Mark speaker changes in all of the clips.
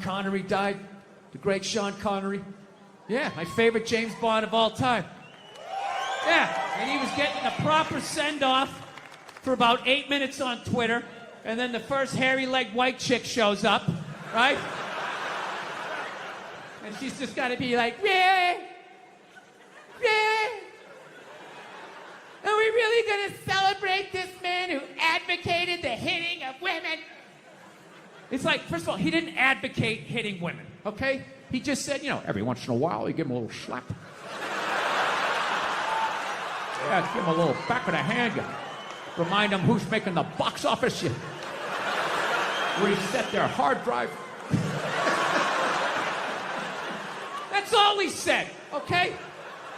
Speaker 1: Connery died. The great Sean Connery. Yeah, my favorite James Bond of all time. Yeah, and he was getting a proper send-off for about 8 minutes on Twitter, and then the first hairy-legged white chick shows up, right? And she's just got to be like, yeah, yeah. Are we really going to celebrate this man who advocated the hitting of women? It's like, first of all, he didn't advocate hitting women, okay? He just said, you know, every once in a while, you give him a little slap. Yeah, give him a little back of the hand. You remind them who's making the box office. You reset their hard drive. That's all he said, okay?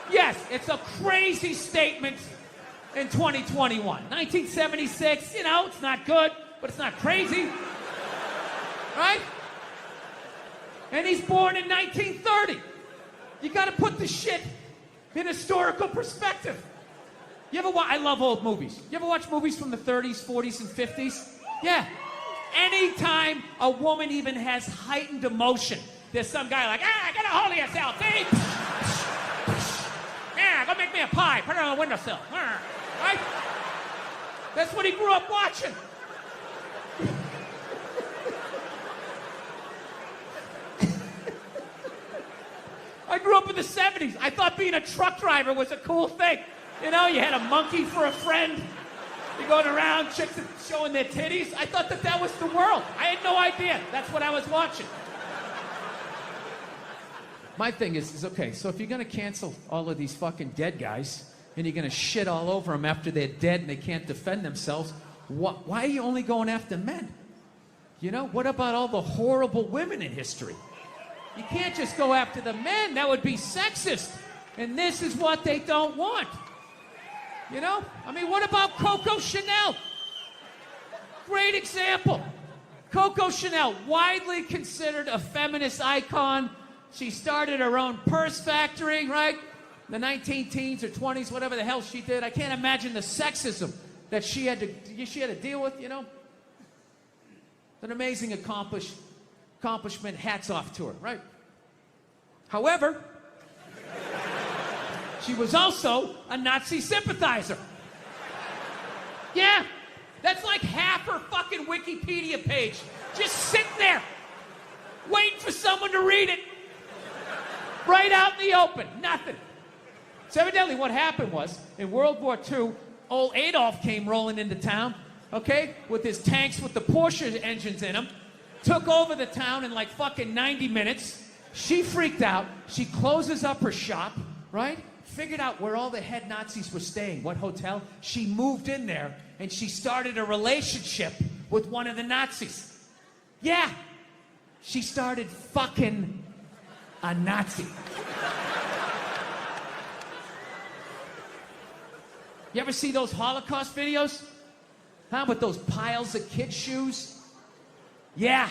Speaker 1: Yes, it's a crazy statement in 2021. 1976, you know, it's not good, but it's not crazy. Right? And he's born in 1930. You gotta put the shit in historical perspective. You ever watch, I love old movies. You ever watch movies from the 30s, 40s, and 50s? Yeah. Anytime a woman even has heightened emotion, there's some guy like, get a hold of yourself, see? Yeah, go make me a pie, put it on the windowsill. Right? That's what he grew up watching. I grew up in the 70s. I thought being a truck driver was a cool thing. You know, you had a monkey for a friend. You're going around, chicks showing their titties. I thought that was the world. I had no idea. That's what I was watching. My thing is okay, so if you're going to cancel all of these fucking dead guys, and you're going to shit all over them after they're dead and they can't defend themselves, why are you only going after men? You know, what about all the horrible women in history? You can't just go after the men. That would be sexist. And this is what they don't want. You know? I mean, what about Coco Chanel? Great example. Coco Chanel, widely considered a feminist icon. She started her own purse factory, right? The 19-teens or 20s, whatever the hell she did. I can't imagine the sexism that she had to deal with, you know? It's an amazing accomplishment. Hats off to her, right? However, she was also a Nazi sympathizer. Yeah, that's like half her fucking Wikipedia page. Just sitting there, waiting for someone to read it. Right out in the open, nothing. So evidently what happened was, in World War II, old Adolf came rolling into town, okay, with his tanks with the Porsche engines in them, took over the town in like fucking 90 minutes. She freaked out. She closes up her shop, right? Figured out where all the head Nazis were staying, what hotel. She moved in there, and she started a relationship with one of the Nazis. Yeah, she started fucking a Nazi. You ever see those Holocaust videos? Huh, with those piles of kid shoes? Yeah,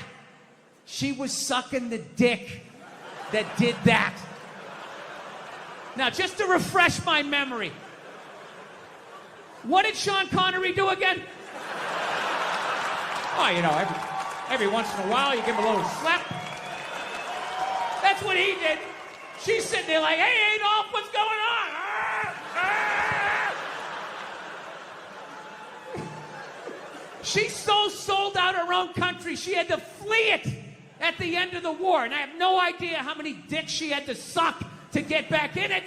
Speaker 1: she was sucking the dick that did that. Now, just to refresh my memory, what did Sean Connery do again? Oh, you know, every once in a while you give him a little slap. That's what he did. She's sitting there like, hey, Adolf, what's going on? She so sold out her own country, she had to flee it at the end of the war. And I have no idea how many dicks she had to suck to get back in it.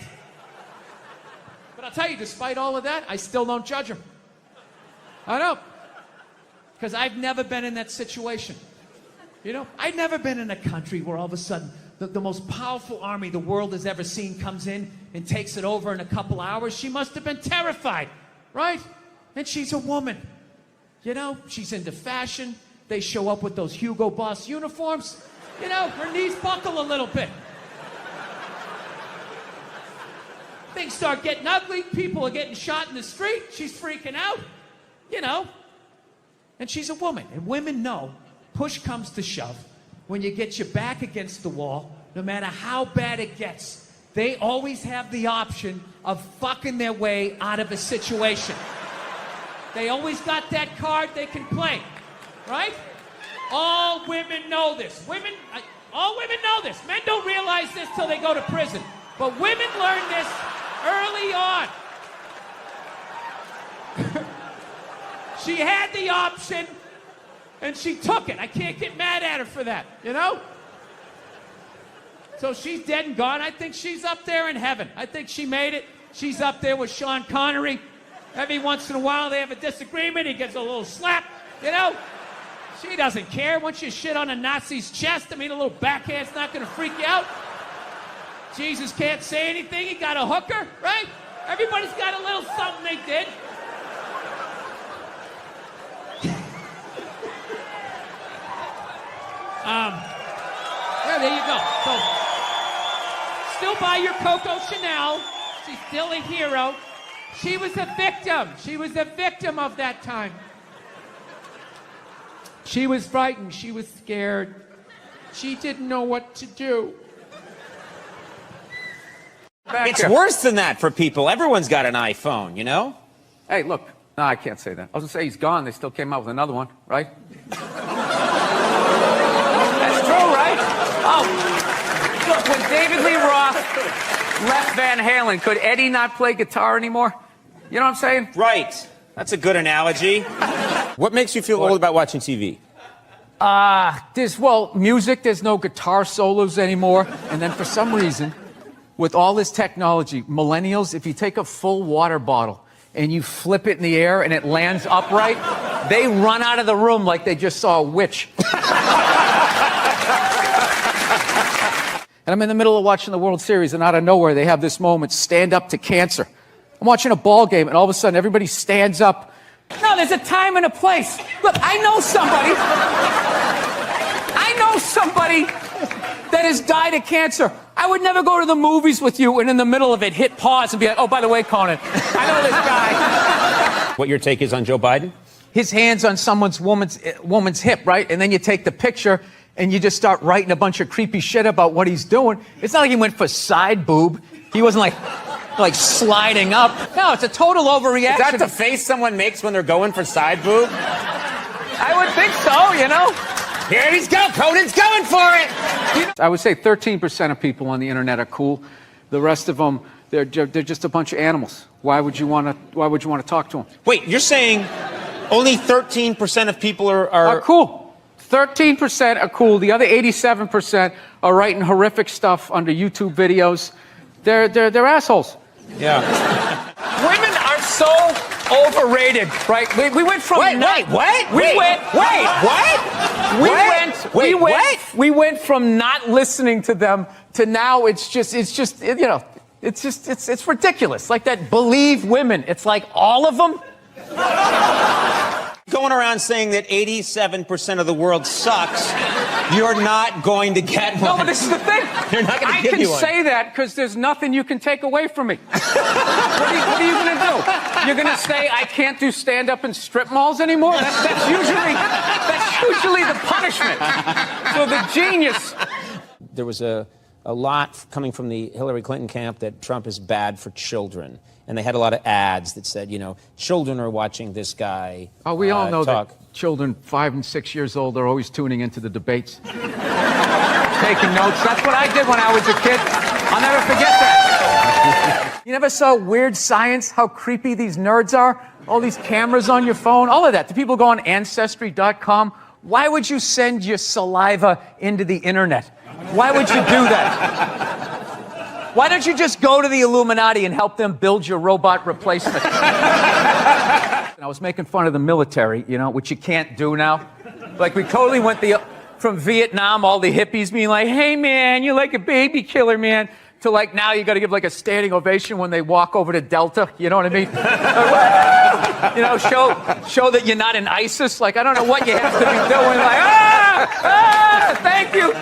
Speaker 1: But I'll tell you, despite all of that, I still don't judge her. I don't. Because I've never been in that situation. You know, I've never been in a country where all of a sudden the most powerful army the world has ever seen comes in and takes it over in a couple hours. She must have been terrified, right? And she's a woman. You know, she's into fashion. They show up with those Hugo Boss uniforms. You know, her knees buckle a little bit. Things start getting ugly. People are getting shot in the street. She's freaking out. You know. And she's a woman. And women know, push comes to shove, when you get your back against the wall, no matter how bad it gets, they always have the option of fucking their way out of a situation. They always got that card they can play, right? All women know this. Women, realize this till they go to prison. But women learn this early on. She had the option, and she took it. I can't get mad at her for that, you know? So she's dead and gone. I think she's up there in heaven. I think she made it. She's up there with Sean Connery. Every once in a while they have a disagreement. He gets a little slap, you know? She doesn't care. Once you shit on a Nazi's chest, I mean, a little backhand's not going to freak you out. Jesus can't say anything. He got a hooker, right? Everybody's got a little something they did. Yeah, there you go. So, still buy your Coco Chanel. She's still a hero. She was a victim. She was a victim of that time. She was frightened. She was scared. She didn't know what to do.
Speaker 2: It's worse than that for people. Everyone's got an iPhone, you know?
Speaker 3: Hey, look. No, I can't say that. I was going to say he's gone. They still came out with another one, right? That's true, right? Oh, look, when David Lee Roth left Van Halen, could Eddie not play guitar anymore? You know what I'm saying?
Speaker 2: Right. That's a good analogy. What makes you feel old about watching TV?
Speaker 3: Music, there's no guitar solos anymore. And then for some reason, with all this technology, millennials, if you take a full water bottle and you flip it in the air and it lands upright, they run out of the room like they just saw a witch. And I'm in the middle of watching the World Series, and out of nowhere, they have this moment, stand up to cancer. I'm watching a ball game, and all of a sudden, everybody stands up. No, there's a time and a place. Look, I know somebody that has died of cancer. I would never go to the movies with you and in the middle of it hit pause and be like, oh, by the way, Conan, I know this guy.
Speaker 2: What your take is on Joe Biden?
Speaker 3: His hand's on woman's hip, right? And then you take the picture and you just start writing a bunch of creepy shit about what he's doing. It's not like he went for side boob. He wasn't like sliding up. No, it's a total overreaction.
Speaker 2: Is that the face someone makes when they're going for side boob?
Speaker 3: I would think so, you know?
Speaker 2: Here he's go. Conan's going for it.
Speaker 3: I would say 13% of people on the internet are cool. The rest of them, they're just a bunch of animals. Why would you want to talk to them?
Speaker 2: Wait, you're saying only 13% of people are
Speaker 3: cool. 13% are cool. The other 87% are writing horrific stuff under YouTube videos. They're assholes.
Speaker 2: Yeah.
Speaker 3: Women are so overrated, right? We went from We went from not listening to them to now it's ridiculous. Like that Believe women. It's like all of them.
Speaker 2: Going around saying that 87% of the world sucks, you're not going to get one.
Speaker 3: No, but this is the thing.
Speaker 2: You're not going to give you one.
Speaker 3: I can say that because there's nothing you can take away from me. What are you going to do? You're going to say I can't do stand-up in strip malls anymore? That's usually the punishment. So the genius.
Speaker 2: There was a lot coming from the Hillary Clinton camp that Trump is bad for children. And they had a lot of ads that said, you know, children are watching this guy
Speaker 3: Oh, we all know
Speaker 2: talk.
Speaker 3: that children 5 and 6 years old are always tuning into the debates. Taking notes. That's what I did when I was a kid. I'll never forget that. You never saw Weird Science, how creepy these nerds are? All these cameras on your phone, all of that. The people go on Ancestry.com. Why would you send your saliva into the internet? Why would you do that? Why don't you just go to the Illuminati and help them build your robot replacement? I was making fun of the military, you know, which you can't do now. Like, we totally went from Vietnam, all the hippies being like, hey, man, you're like a baby killer, man, to like now you got to give like a standing ovation when they walk over to Delta. You know what I mean? You know, show that you're not in ISIS. Like, I don't know what you have to be doing. Like, thank you.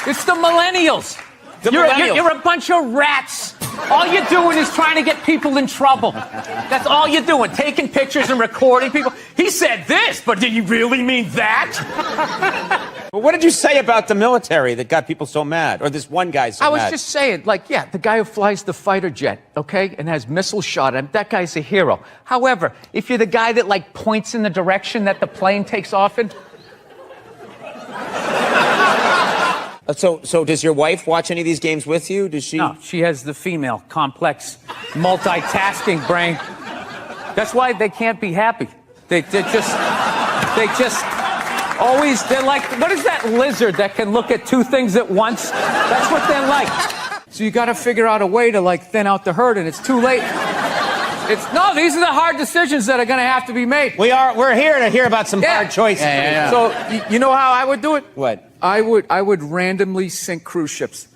Speaker 3: It's the millennials. You're a bunch of rats. All you're doing is trying to get people in trouble. That's all you're doing, taking pictures and recording people. He said this, but did you really mean that?
Speaker 2: Well, what did you say about the military that got people so mad? Or this one guy so mad?
Speaker 3: I was just saying, like, yeah, the guy who flies the fighter jet, okay, and has missiles shot at him, that guy's a hero. However, if you're the guy that, like, points in the direction that the plane takes off in...
Speaker 2: So does your wife watch any of these games with you? Does she?
Speaker 3: No, she has the female, complex, multitasking brain. That's why they can't be happy. They just always, they're like, what is that lizard that can look at two things at once? That's what they're like. So you got to figure out a way to like thin out the herd, and it's too late. No, these are the hard decisions that are going to have to be made.
Speaker 2: We're here to hear about some hard choices.
Speaker 3: Yeah. So you know how I would do it?
Speaker 2: What?
Speaker 3: I would randomly sink cruise ships.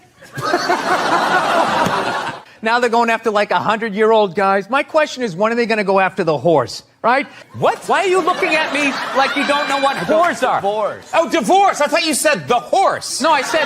Speaker 3: Now they're going after like 100-year-old guys. My question is, when are they going to go after the whores? Right?
Speaker 2: What?
Speaker 3: Why are you looking at me like you don't know what whores are?
Speaker 2: Divorce. Oh, divorce. I thought you said the horse.
Speaker 3: No, I said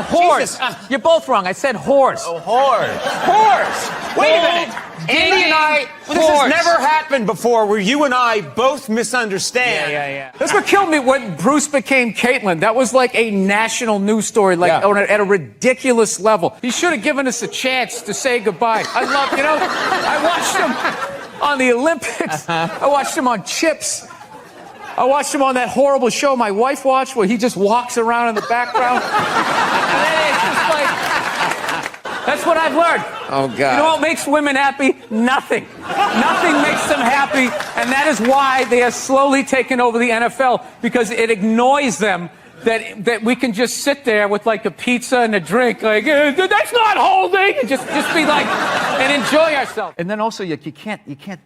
Speaker 3: whores. You're both wrong. I said horse.
Speaker 2: Oh, whores. Whores. Wait a minute. Andy and I, this has never happened before where you and I both misunderstand.
Speaker 3: Yeah. That's what killed me when Bruce became Caitlyn. That was like a national news story, at a ridiculous level. He should have given us a chance to say goodbye. I watched him on the Olympics. I watched him on Chips. I watched him on that horrible show my wife watched where he just walks around in the background. And it's just like, that's what I've learned.
Speaker 2: Oh, God.
Speaker 3: You know what makes women happy? Nothing. Nothing makes them happy, and that is why they are slowly taking over the NFL, because it ignores them that we can just sit there with like a pizza and a drink, like, that's not holding, and just be like, and enjoy ourselves. And then also, you can't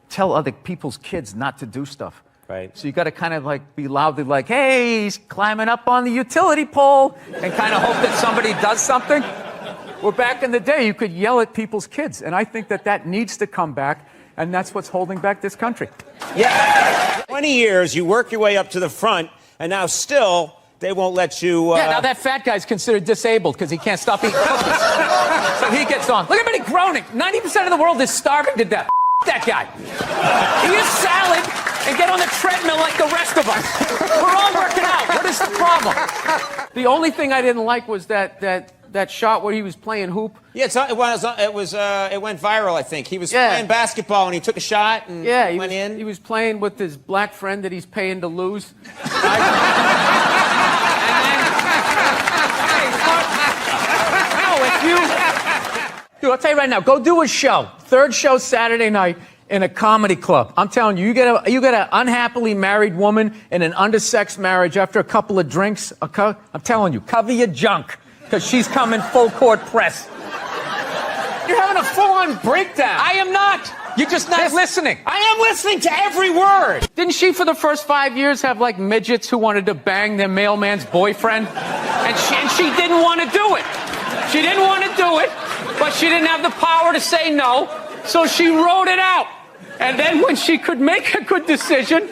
Speaker 3: tell other people's kids not to do stuff.
Speaker 2: Right.
Speaker 3: So you got to kind of like be loudly like, hey, he's climbing up on the utility pole, and kind of hope that somebody does something. Well, back in the day, you could yell at people's kids, and I think that needs to come back, and that's what's holding back this country.
Speaker 2: Yeah. 20 years, you work your way up to the front, and now still, they won't let you...
Speaker 3: Yeah, now that fat guy's considered disabled because he can't stop eating cookies. So he gets on. Look at him groaning. 90% of the world is starving to death. That guy. Eat a salad and get on the treadmill like the rest of us. We're all working out. What is the problem? The only thing I didn't like was that shot where he was playing hoop.
Speaker 2: Yeah, it went viral, I think. He was playing basketball, and he took a shot and went in.
Speaker 3: He was playing with his black friend that he's paying to lose. Dude, I'll tell you right now, go do a show. Third show Saturday night in a comedy club. I'm telling you, you get an unhappily married woman in an undersexed marriage after a couple of drinks. I'm telling you, cover your junk, because she's coming full court press.
Speaker 2: You're having a full-on breakdown.
Speaker 3: I am not. You're just not listening.
Speaker 2: I am listening to every word.
Speaker 3: Didn't she, for the first 5 years, have like midgets who wanted to bang their mailman's boyfriend? And she didn't want to do it. She didn't want to do it, but she didn't have the power to say no, so she wrote it out. And then when she could make a good decision,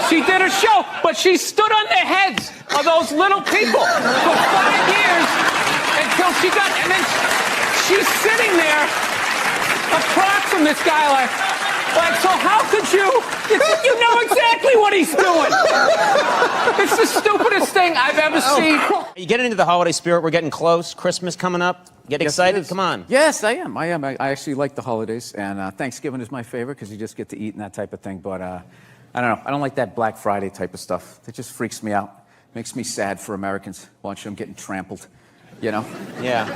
Speaker 3: she did a show. But she stood on the heads of those little people for 5 years until she got... And then she's sitting there across from this guy like, so how could you... You know exactly what he's doing. It's the stupidest thing I've ever seen.
Speaker 2: Are you getting into the holiday spirit? We're getting close. Christmas coming up. Get excited? Come on.
Speaker 3: Yes, I am. I actually like the holidays, and Thanksgiving is my favorite because you just get to eat and that type of thing. But I don't know. I don't like that Black Friday type of stuff. It just freaks me out. Makes me sad for Americans watching them getting trampled. You know?
Speaker 2: Yeah.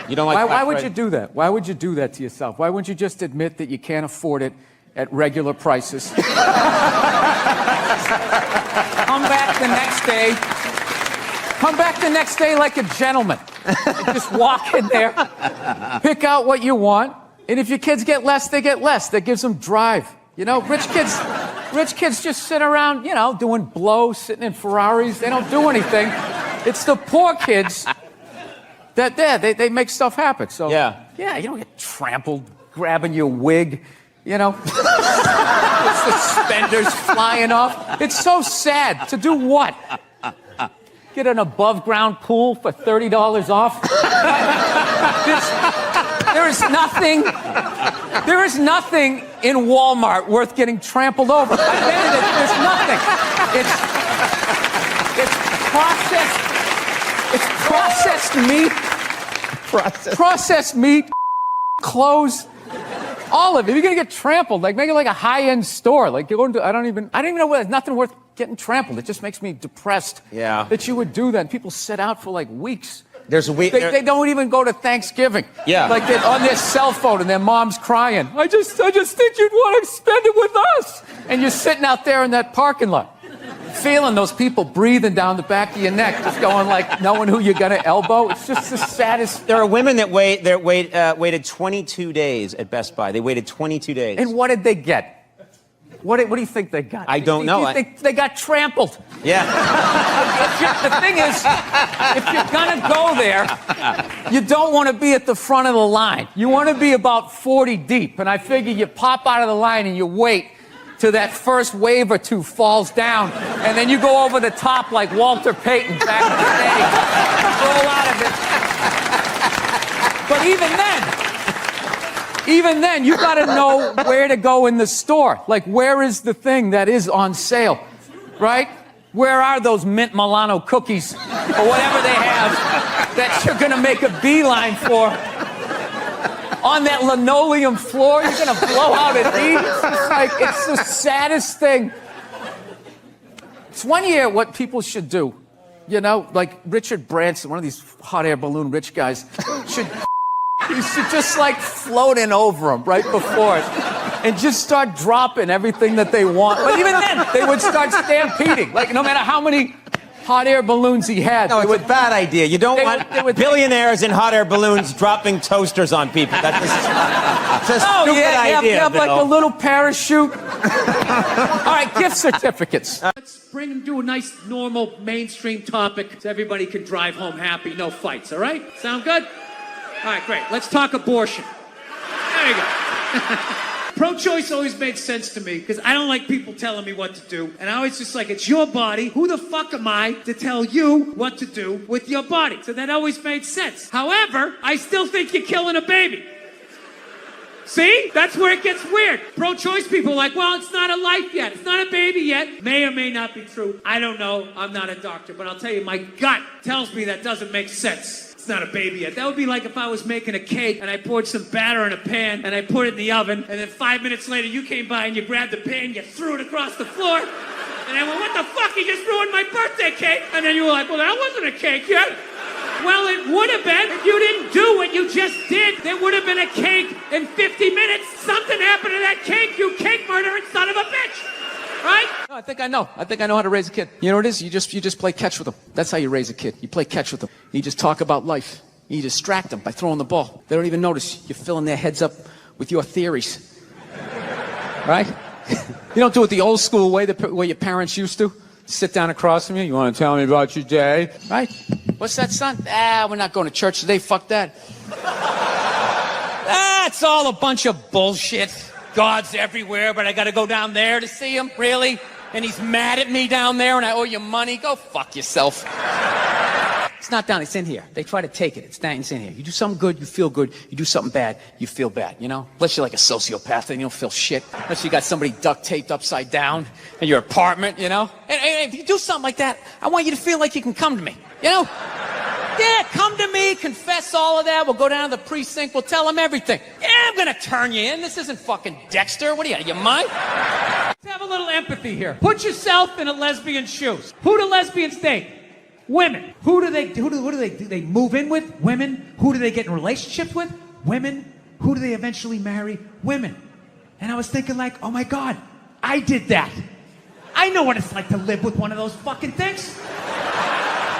Speaker 2: You don't like
Speaker 3: why would you do that? Why would you do that to yourself? Why wouldn't you just admit that you can't afford it at regular prices? Come back the next day. Come back the next day like a gentleman. And just walk in there, pick out what you want, and if your kids get less, they get less. That gives them drive. You know, rich kids just sit around, you know, doing blow, sitting in Ferraris. They don't do anything. It's the poor kids that they make stuff happen. So yeah, you don't get trampled, grabbing your wig, you know, suspenders flying off. It's so sad. To do what? Get an above-ground pool for $30 off? There is nothing in Walmart worth getting trampled over. I've been in it. There's nothing. It's processed meat. Processed meat, clothes, all of it. You're gonna get trampled. Like, make it like a high-end store. Like, you're going to, I don't even know where. There's nothing worth getting trampled. It just makes me depressed.
Speaker 2: Yeah.
Speaker 3: That you would do that. People sit out for like weeks.
Speaker 2: There's a week.
Speaker 3: They don't even go to Thanksgiving.
Speaker 2: Yeah.
Speaker 3: Like they're on their cell phone and their mom's crying. I just think you'd want to spend it with us. And you're sitting out there in that parking lot, feeling those people breathing down the back of your neck, just going like, knowing who you're gonna elbow. It's just the saddest.
Speaker 2: There are women that waited 22 days at Best Buy. They waited 22 days.
Speaker 3: And what did they get? What do you think they got?
Speaker 2: I don't know.
Speaker 3: They got trampled.
Speaker 2: Yeah.
Speaker 3: The thing is, if you're gonna go there, you don't want to be at the front of the line. You want to be about 40 deep. And I figure you pop out of the line and you wait till that first wave or two falls down, and then you go over the top like Walter Payton back in the day. Roll out of it. But even then, you got to know where to go in the store. Like, where is the thing that is on sale, right? Where are those mint Milano cookies or whatever they have that you're going to make a beeline for? On that linoleum floor, you're going to blow out at these? It's the saddest thing. It's one year what people should do. You know, like Richard Branson, one of these hot air balloon rich guys, you should just like float in over them right before it and just start dropping everything that they want. But even then, they would start stampeding. Like, no matter how many hot air balloons he had.
Speaker 2: No, it's a bad idea. You don't want billionaires in hot air balloons dropping toasters on people. That's just a stupid idea.
Speaker 3: You have like a little parachute. All right, gift certificates.
Speaker 1: Let's bring them to a nice, normal, mainstream topic so everybody can drive home happy, no fights, all right? Sound good? All right, great. Let's talk abortion. There you go. Pro-choice always made sense to me because I don't like people telling me what to do. And I always just like, it's your body. Who the fuck am I to tell you what to do with your body? So that always made sense. However, I still think you're killing a baby. See? That's where it gets weird. Pro-choice people are like, well, it's not a life yet. It's not a baby yet. May or may not be true. I don't know. I'm not a doctor. But I'll tell you, my gut tells me that doesn't make sense. It's not a baby yet. That would be like if I was making a cake and I poured some batter in a pan and I put it in the oven, and then 5 minutes later you came by and you grabbed the pan, you threw it across the floor, and I went, what the fuck? You just ruined my birthday cake. And then you were like, well, that wasn't a cake yet. Well, it would have been if you didn't do what you just did. There would have been a cake in 50 minutes. Something happened to that cake, you cake murdering son of a bitch. Right?
Speaker 3: No, I think I know how to raise a kid. You know what it is? You just play catch with them. That's how you raise a kid. You play catch with them. You just talk about life. You distract them by throwing the ball. They don't even notice. You're filling their heads up with your theories. Right? You don't do it the old school way, the way your parents used to. Sit down across from you. You want to tell me about your day? Right? What's that, son? We're not going to church today. Fuck that. That's all a bunch of bullshit. God's everywhere, but I got to go down there to see him? Really? And he's mad at me down there and I owe you money? Go fuck yourself. It's not down, it's in here. They try to take it. It's in here. You do something good, you feel good. You do something bad, you feel bad, you know? Unless you're like a sociopath and you don't feel shit. Unless you got somebody duct taped upside down in your apartment, you know? And if you do something like that, I want you to feel like you can come to me, you know? Yeah, come to me, confess all of that. We'll go down to the precinct. We'll tell them everything. Yeah, I'm going to turn you in. This isn't fucking Dexter. What are you mind?
Speaker 1: Let's have a little empathy here. Put yourself in a lesbian's shoes. Who do lesbians date? Women. Who do they move in with? Women. Who do they get in relationships with? Women. Who do they eventually marry? Women. And I was thinking like, oh my God, I did that. I know what it's like to live with one of those fucking things.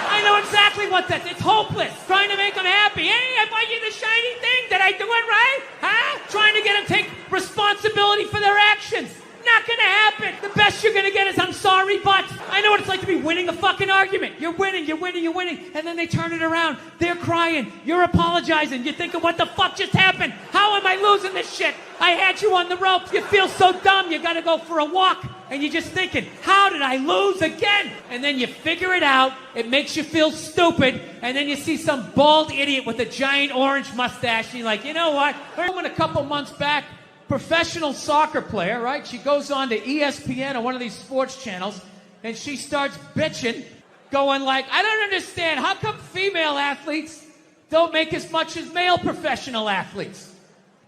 Speaker 1: I know exactly what that is. It's hopeless. Trying to make them happy. Hey, I bought you the shiny thing. Did I do it right? Huh? Trying to get them to take responsibility for their actions. Not gonna happen. The best you're gonna get is I'm sorry, but I know what it's like to be winning a fucking argument. You're winning. And then they turn it around. They're crying. You're apologizing. You're thinking, what the fuck just happened? How am I losing this shit? I had you on the ropes. You feel so dumb. You gotta go for a walk. And you're just thinking, how did I lose again? And then you figure it out. It makes you feel stupid. And then you see some bald idiot with a giant orange mustache. And you're like, you know what? I went a couple months back. Professional soccer player, right? She goes on to ESPN or one of these sports channels, and she starts bitching, going like, I don't understand. How come female athletes don't make as much as male professional athletes?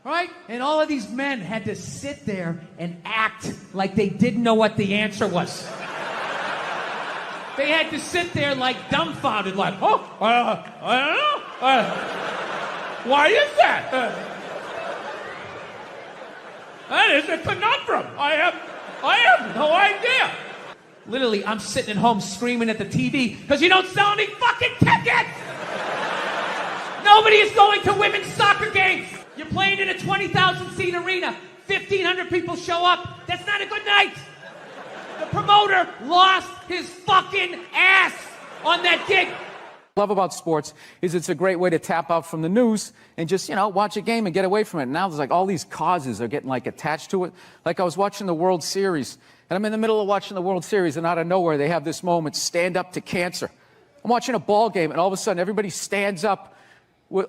Speaker 1: Right? And all of these men had to sit there and act like they didn't know what the answer was. They had to sit there like dumbfounded, like, oh, I don't know. Why is that? That is a conundrum. I have no idea. Literally, I'm sitting at home screaming at the TV because you don't sell any fucking tickets. Nobody is going to women's soccer games. You're playing in a 20,000-seat arena. 1,500 people show up. That's not a good night. The promoter lost his fucking ass on that gig.
Speaker 3: Love about sports is it's a great way to tap out from the news and just, watch a game and get away from it. Now there's like all these causes are getting like attached to it. Like I was watching the World Series and I'm in the middle of watching the World Series and out of nowhere they have this moment, stand up to cancer. I'm watching a ball game and all of a sudden everybody stands up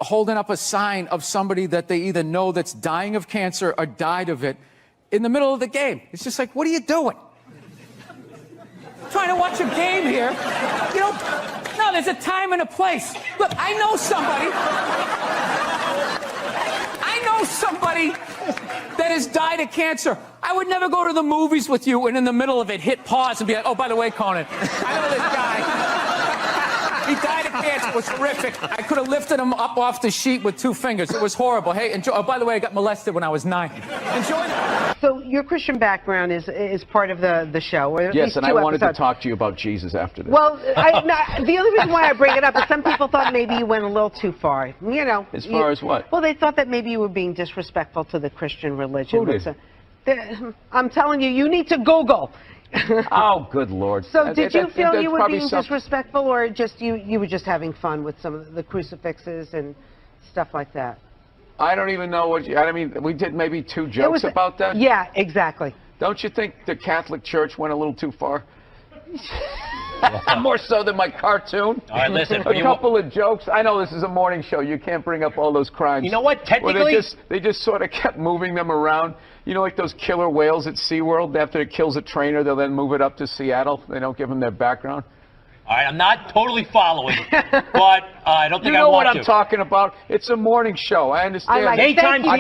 Speaker 3: holding up a sign of somebody that they either know that's dying of cancer or died of it in the middle of the game. It's just like, what are you doing? Trying to watch a game here. No, there's a time and a place. Look, I know somebody that has died of cancer. I would never go to the movies with you and in the middle of it hit pause and be like, oh, by the way, Conan, I know this guy. He died of cancer. It was horrific. I could have lifted him up off the sheet with 2 fingers. It was horrible. Hey, enjoy. Oh, by the way, I got molested when I was 9. Enjoy that.
Speaker 4: So your Christian background is part of the show. Or at
Speaker 5: Yes,
Speaker 4: least
Speaker 5: and
Speaker 4: 2
Speaker 5: I wanted
Speaker 4: episodes.
Speaker 5: to talk to you about Jesus after this.
Speaker 4: Well, the only reason why I bring it up is some people thought maybe you went a little too far.
Speaker 5: As far as what?
Speaker 4: Well, they thought that maybe you were being disrespectful to the Christian religion.
Speaker 5: Who did?
Speaker 4: I'm telling you, you need to Google.
Speaker 5: Oh, good Lord.
Speaker 4: So did you feel you were
Speaker 5: probably
Speaker 4: being disrespectful, or just you were just having fun with some of the crucifixes and stuff like that?
Speaker 5: I don't even know what I mean, we did maybe 2 jokes about that?
Speaker 4: Yeah, exactly.
Speaker 5: Don't you think the Catholic Church went a little too far? More so than my cartoon.
Speaker 6: All right, listen.
Speaker 5: A couple of jokes. I know this is a morning show. You can't bring up all those crimes.
Speaker 6: You know what? Technically,
Speaker 5: well, they just sort of kept moving them around. Like those killer whales at SeaWorld. After it kills a trainer, they'll then move it up to Seattle. They don't give them their background.
Speaker 6: all right, I'm not totally following, but I don't think
Speaker 5: you
Speaker 6: I
Speaker 5: know
Speaker 6: want
Speaker 5: what
Speaker 6: to.
Speaker 5: I'm talking about. It's a morning show. I understand.
Speaker 4: I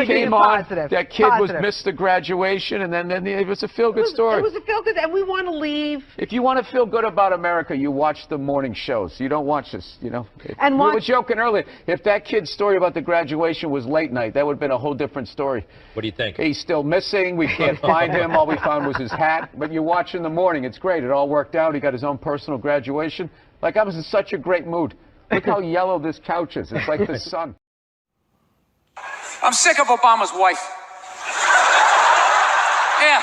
Speaker 5: came on.
Speaker 4: Positive.
Speaker 5: That kid
Speaker 4: Positive.
Speaker 5: missed the graduation, and then it was a feel-good story.
Speaker 4: It was a feel-good, and we want to leave.
Speaker 5: If you want to feel good about America, you watch the morning shows. You don't watch this,
Speaker 4: And
Speaker 5: we were joking earlier. If that kid's story about the graduation was late night, that would have been a whole different story.
Speaker 6: What do you think?
Speaker 5: He's still missing. We can't find him. All we found was his hat. But you watch in the morning. It's great. It all worked out. He got his own personal graduation. Like, I was in such a great mood. Look how yellow this couch is. It's like the sun.
Speaker 3: I'm sick of Obama's wife. Yeah.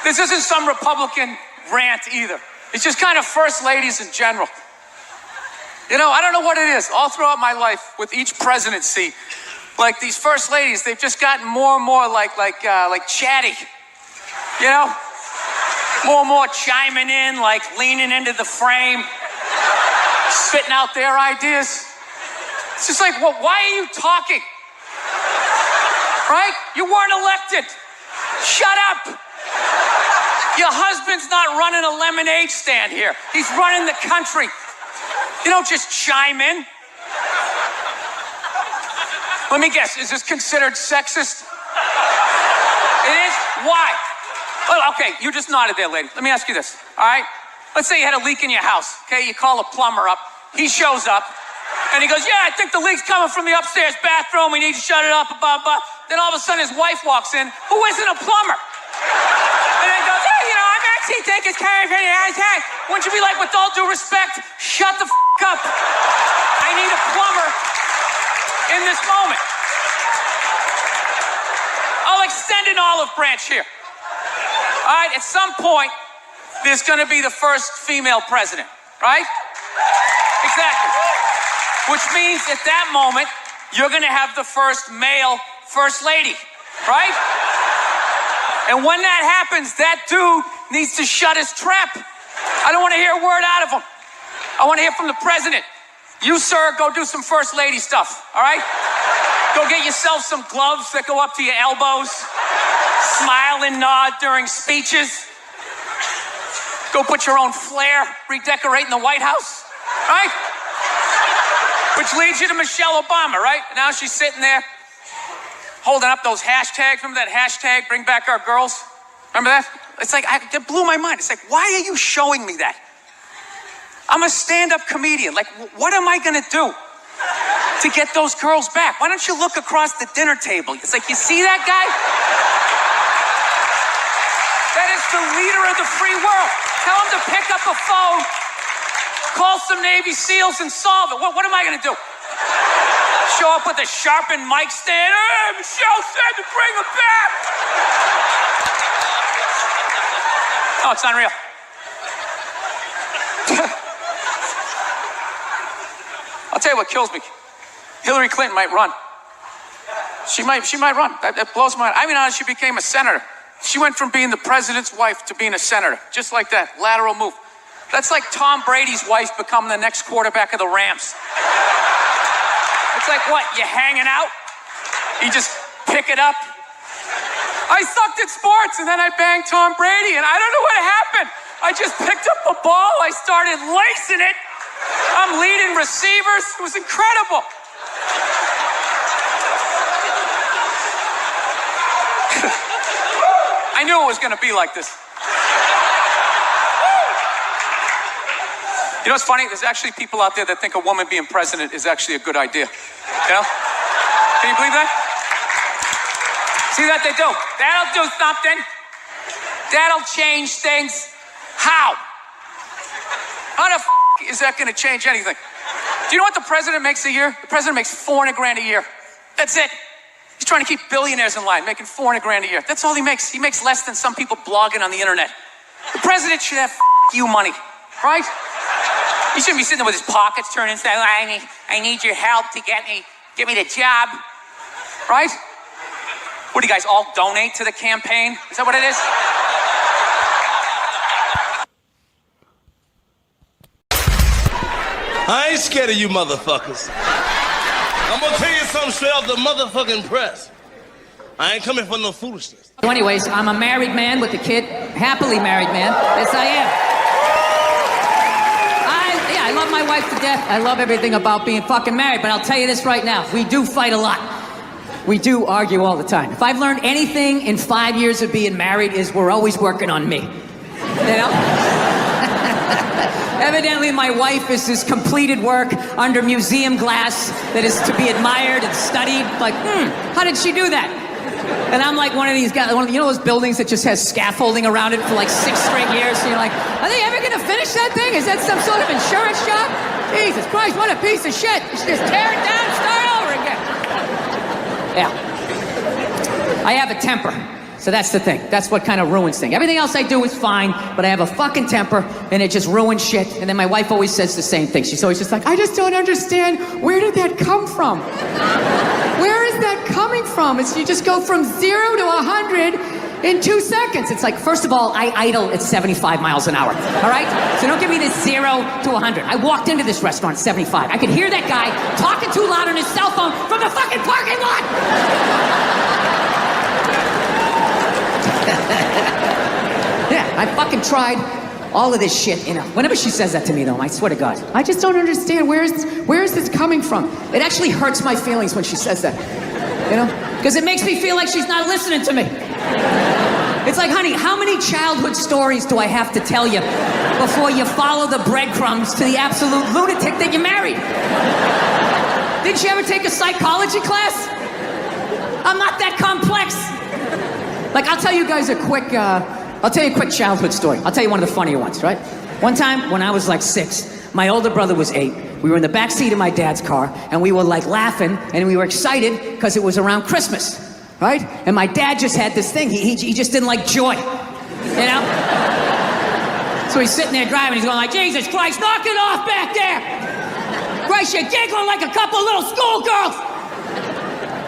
Speaker 3: This isn't some Republican rant either. It's just kind of first ladies in general. I don't know what it is. All throughout my life, with each presidency, like these first ladies, they've just gotten more and more like chatty. More and more chiming in, like leaning into the frame, spitting out their ideas. It's just like, well, why are you talking? Right? You weren't elected. Shut up. Your husband's not running a lemonade stand here. He's running the country. You don't just chime in. Let me guess, is this considered sexist? It is? Why? Well, okay, you just nodded there, lady. Let me ask you this, all right? Let's say you had a leak in your house, okay? You call a plumber up. He shows up, and he goes, yeah, I think the leak's coming from the upstairs bathroom. We need to shut it up, blah, blah. Then all of a sudden his wife walks in, who isn't a plumber. And then goes, hey, I'm actually thinking it's kind of pretty nice. Wouldn't you be like, with all due respect, shut the up. I need a plumber in this moment. I'll extend an olive branch here. All right, at some point, there's going to be the first female president, right? Exactly. Which means at that moment, you're going to have the first male first lady, right? And when that happens, that dude needs to shut his trap. I don't want to hear a word out of him. I want to hear from the president. You, sir, go do some first lady stuff, all right? Go get yourself some gloves that go up to your elbows. Smile and nod during speeches. Go put your own flair redecorating the White House, right? Which leads you to Michelle Obama, right? Now she's sitting there holding up those hashtags. Remember that hashtag, bring back our girls? Remember that? It's like, that blew my mind. It's like, why are you showing me that?
Speaker 7: I'm a stand-up comedian. Like, what am I gonna do to get those girls back? Why don't you look across the dinner table? It's like, you see that guy? That is the leader of the free world. Tell him to pick up a phone, call some Navy SEALs and solve it. What am I gonna do? Show up with a sharpened mic stand? Hey, Michelle said to bring him back. Oh, it's unreal. I'll tell you what kills me. Hillary Clinton might run. She might run. That blows my mind. I mean, honestly, she became a senator. She went from being the president's wife to being a senator. Just like that. Lateral move. That's like Tom Brady's wife becoming the next quarterback of the Rams. It's like, what, you hanging out? You just pick it up? I sucked at sports, and then I banged Tom Brady, and I don't know what happened. I just picked up a ball, I started lacing it. I'm leading receivers. It was incredible. I knew it was going to be like this. You know what's funny? There's actually people out there that think a woman being president is actually a good idea. You know? Can you believe that? See that they do? That'll do something. That'll change things. How? How the is that going to change anything? Do you know what the president makes a year? The president makes $400 grand a year. That's it. He's trying to keep billionaires in line, making $400 grand a year. That's all he makes. He makes less than some people blogging on the internet. The president should have you money, right? He shouldn't be sitting there with his pockets turned inside. I need your help to get me the job, right? What do you guys all donate to the campaign? Is that what it is?
Speaker 8: I ain't scared of you motherfuckers. I'm gonna tell you something straight off the motherfucking press. I ain't coming for no foolishness.
Speaker 9: So anyways, I'm a married man with a kid, happily married man. Yes, I am. I love my wife to death. I love everything about being fucking married, but I'll tell you this right now. We do fight a lot. We do argue all the time. If I've learned anything in 5 years of being married is we're always working on me. You know? Evidently, my wife is this completed work under museum glass that is to be admired and studied. Like, how did she do that? And I'm like one of these guys, you know those buildings that just has scaffolding around it for like 6 straight years? So you're like, are they ever gonna finish that thing? Is that some sort of insurance job? Jesus Christ, what a piece of shit. You should just tear it down and start over again. Yeah. I have a temper. So that's the thing. That's what kind of ruins things. Everything else I do is fine, but I have a fucking temper, and it just ruins shit. And then my wife always says the same thing. She's always just like, I just don't understand. Where did that come from? Where is that coming from? It's you just go from 0 to 100 in 2 seconds. It's like, first of all, I idle at 75 miles an hour. All right? So don't give me this 0 to 100. I walked into this restaurant at 75. I could hear that guy talking too loud on his cell phone from the fucking parking lot. Yeah, I fucking tried all of this shit, you know. Whenever she says that to me, though, I swear to God, I just don't understand. Where is this coming from? It actually hurts my feelings when she says that, you know? Because it makes me feel like she's not listening to me. It's like, honey, how many childhood stories do I have to tell you before you follow the breadcrumbs to the absolute lunatic that you married? Didn't you ever take a psychology class? I'm not that complex. Like, I'll tell you guys a quick childhood story. I'll tell you one of the funnier ones, right? One time, when I was like 6, my older brother was 8. We were in the back seat of my dad's car, and we were like laughing, and we were excited because it was around Christmas, right? And my dad just had this thing. He just didn't like joy, you know? So he's sitting there driving, he's going like, Jesus Christ, knock it off back there! Christ, you're giggling like a couple little schoolgirls!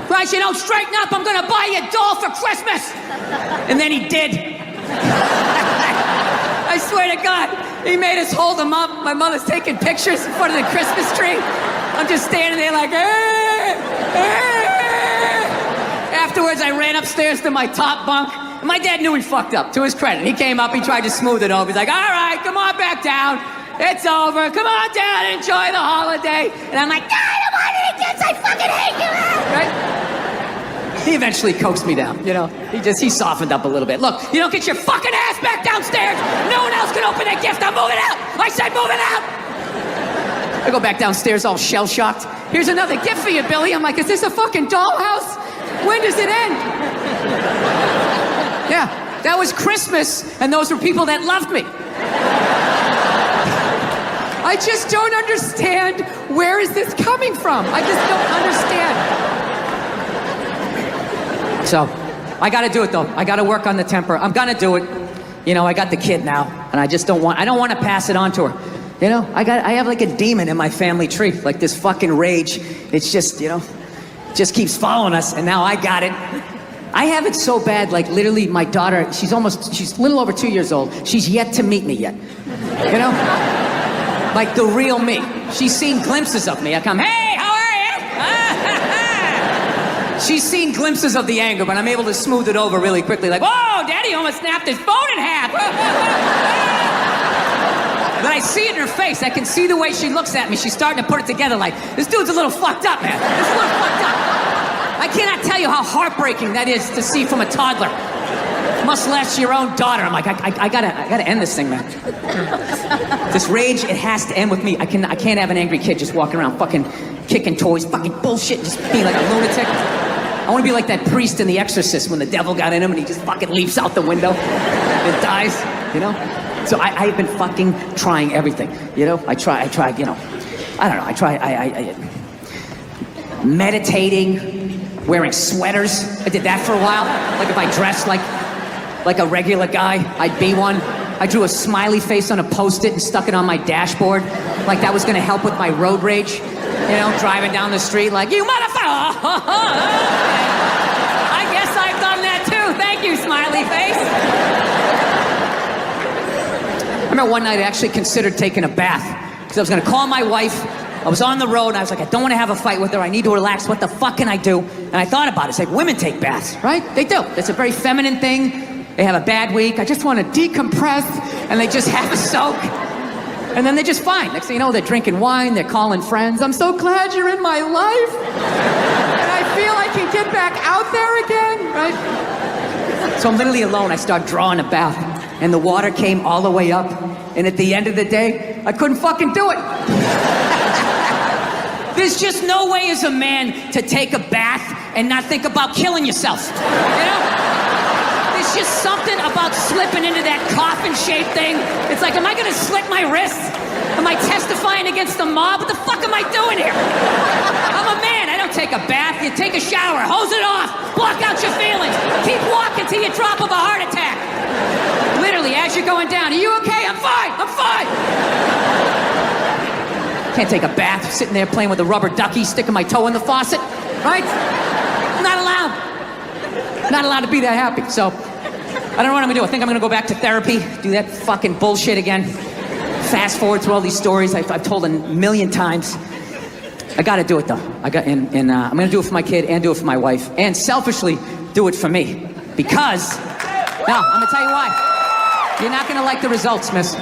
Speaker 9: Christ, you don't straighten up, I'm gonna buy you a doll for Christmas! And then he did. I swear to God, he made us hold him up. My mother's taking pictures in front of the Christmas tree. I'm just standing there like, Afterwards, I ran upstairs to my top bunk. And my dad knew he fucked up, to his credit. He came up, he tried to smooth it over. He's like, all right, come on back down. It's over. Come on down and enjoy the holiday. And I'm like, God, I don't want any kids. I fucking hate you. Right? He eventually coaxed me down, you know. He softened up a little bit. Look, you don't get your fucking ass back downstairs. No one else can open that gift. I'm moving out. I said moving out. I go back downstairs all shell-shocked. Here's another gift for you, Billy. I'm like, is this a fucking dollhouse? When does it end? Yeah, that was Christmas, and those were people that loved me. I just don't understand, where is this coming from? I just don't understand. So, I gotta do it though. I gotta work on the temper. I'm gonna do it. You know, I got the kid now, and I don't want to pass it on to her. You know, I have like a demon in my family tree, like this fucking rage. It's just, you know, just keeps following us, and now I got it. I have it so bad, like literally my daughter, she's a little over 2 years old. She's yet to meet me yet. You know? Like the real me. She's seen glimpses of me. I come, hey, how are you? She's seen glimpses of the anger, but I'm able to smooth it over really quickly. Like, whoa, Daddy almost snapped his phone in half. But I see it in her face. I can see the way she looks at me. She's starting to put it together like, this dude's a little fucked up, man. This is a little fucked up. I cannot tell you how heartbreaking that is to see from a toddler. Must last your own daughter. I'm like, I gotta end this thing, man. This rage, it has to end with me. I can't have an angry kid just walking around fucking kicking toys, fucking bullshit, just being like a lunatic. I want to be like that priest in The Exorcist when the devil got in him and he just fucking leaps out the window and dies, you know? So I've been fucking trying everything, you know? I try, you know, I don't know, I meditating, wearing sweaters. I did that for a while. Like if I dressed like a regular guy, I'd be one. I drew a smiley face on a Post-it and stuck it on my dashboard. Like that was gonna help with my road rage. You know, driving down the street like, you motherfucker! I guess I've done that too. Thank you, smiley face. I remember one night I actually considered taking a bath because I was gonna call my wife. I was on the road and I was like, I don't want to have a fight with her. I need to relax. What the fuck can I do? And I thought about it. It's like women take baths, right? They do. It's a very feminine thing. They have a bad week. I just want to decompress, and they just have a soak. And then they're just fine. Next thing you know, they're drinking wine, they're calling friends. I'm so glad you're in my life. And I feel I can get back out there again, right? So I'm literally alone. I start drawing a bath, and the water came all the way up. And at the end of the day, I couldn't fucking do it. There's just no way as a man to take a bath and not think about killing yourself, you know? There's just something about slipping into that coffin-shaped thing. It's like, am I gonna slit my wrists? Am I testifying against the mob? What the fuck am I doing here? I'm a man, I don't take a bath. You take a shower, hose it off, block out your feelings. Keep walking till you drop of a heart attack. Literally, as you're going down, are you okay? I'm fine, I'm fine. Can't take a bath, sitting there playing with a rubber ducky, sticking my toe in the faucet, right? Not allowed. Not allowed to be that happy. So, I don't know what I'm gonna do. I think I'm gonna go back to therapy, do that fucking bullshit again. Fast forward through all these stories I've told a million times. I gotta do it though. I'm gonna do it for my kid and do it for my wife. And selfishly, do it for me. Because, now, I'm gonna tell you why. You're not gonna like the results, miss.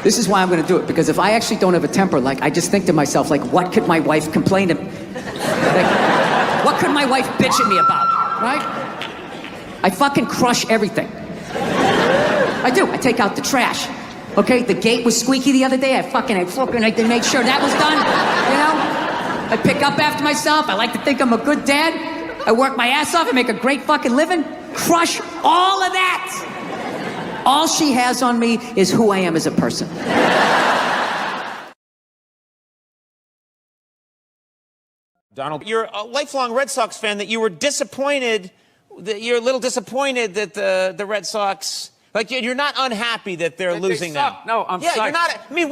Speaker 9: This is why I'm gonna do it, because if I actually don't have a temper, like, I just think to myself, like, what could my wife complain to me? Like, what could my wife bitch at me about, right? I fucking crush everything. I do, I take out the trash. Okay, the gate was squeaky the other day, I made sure that was done, you know? I pick up after myself, I like to think I'm a good dad. I work my ass off, I make a great fucking living. Crush all of that. All she has on me is who I am as a person.
Speaker 2: Donald, you're a lifelong Red Sox fan, that you were disappointed, that you're a little disappointed that the Red Sox, like, you're not unhappy that they're losing now.
Speaker 3: No, I'm
Speaker 2: Yeah,
Speaker 3: psyched.
Speaker 2: you're not, I mean,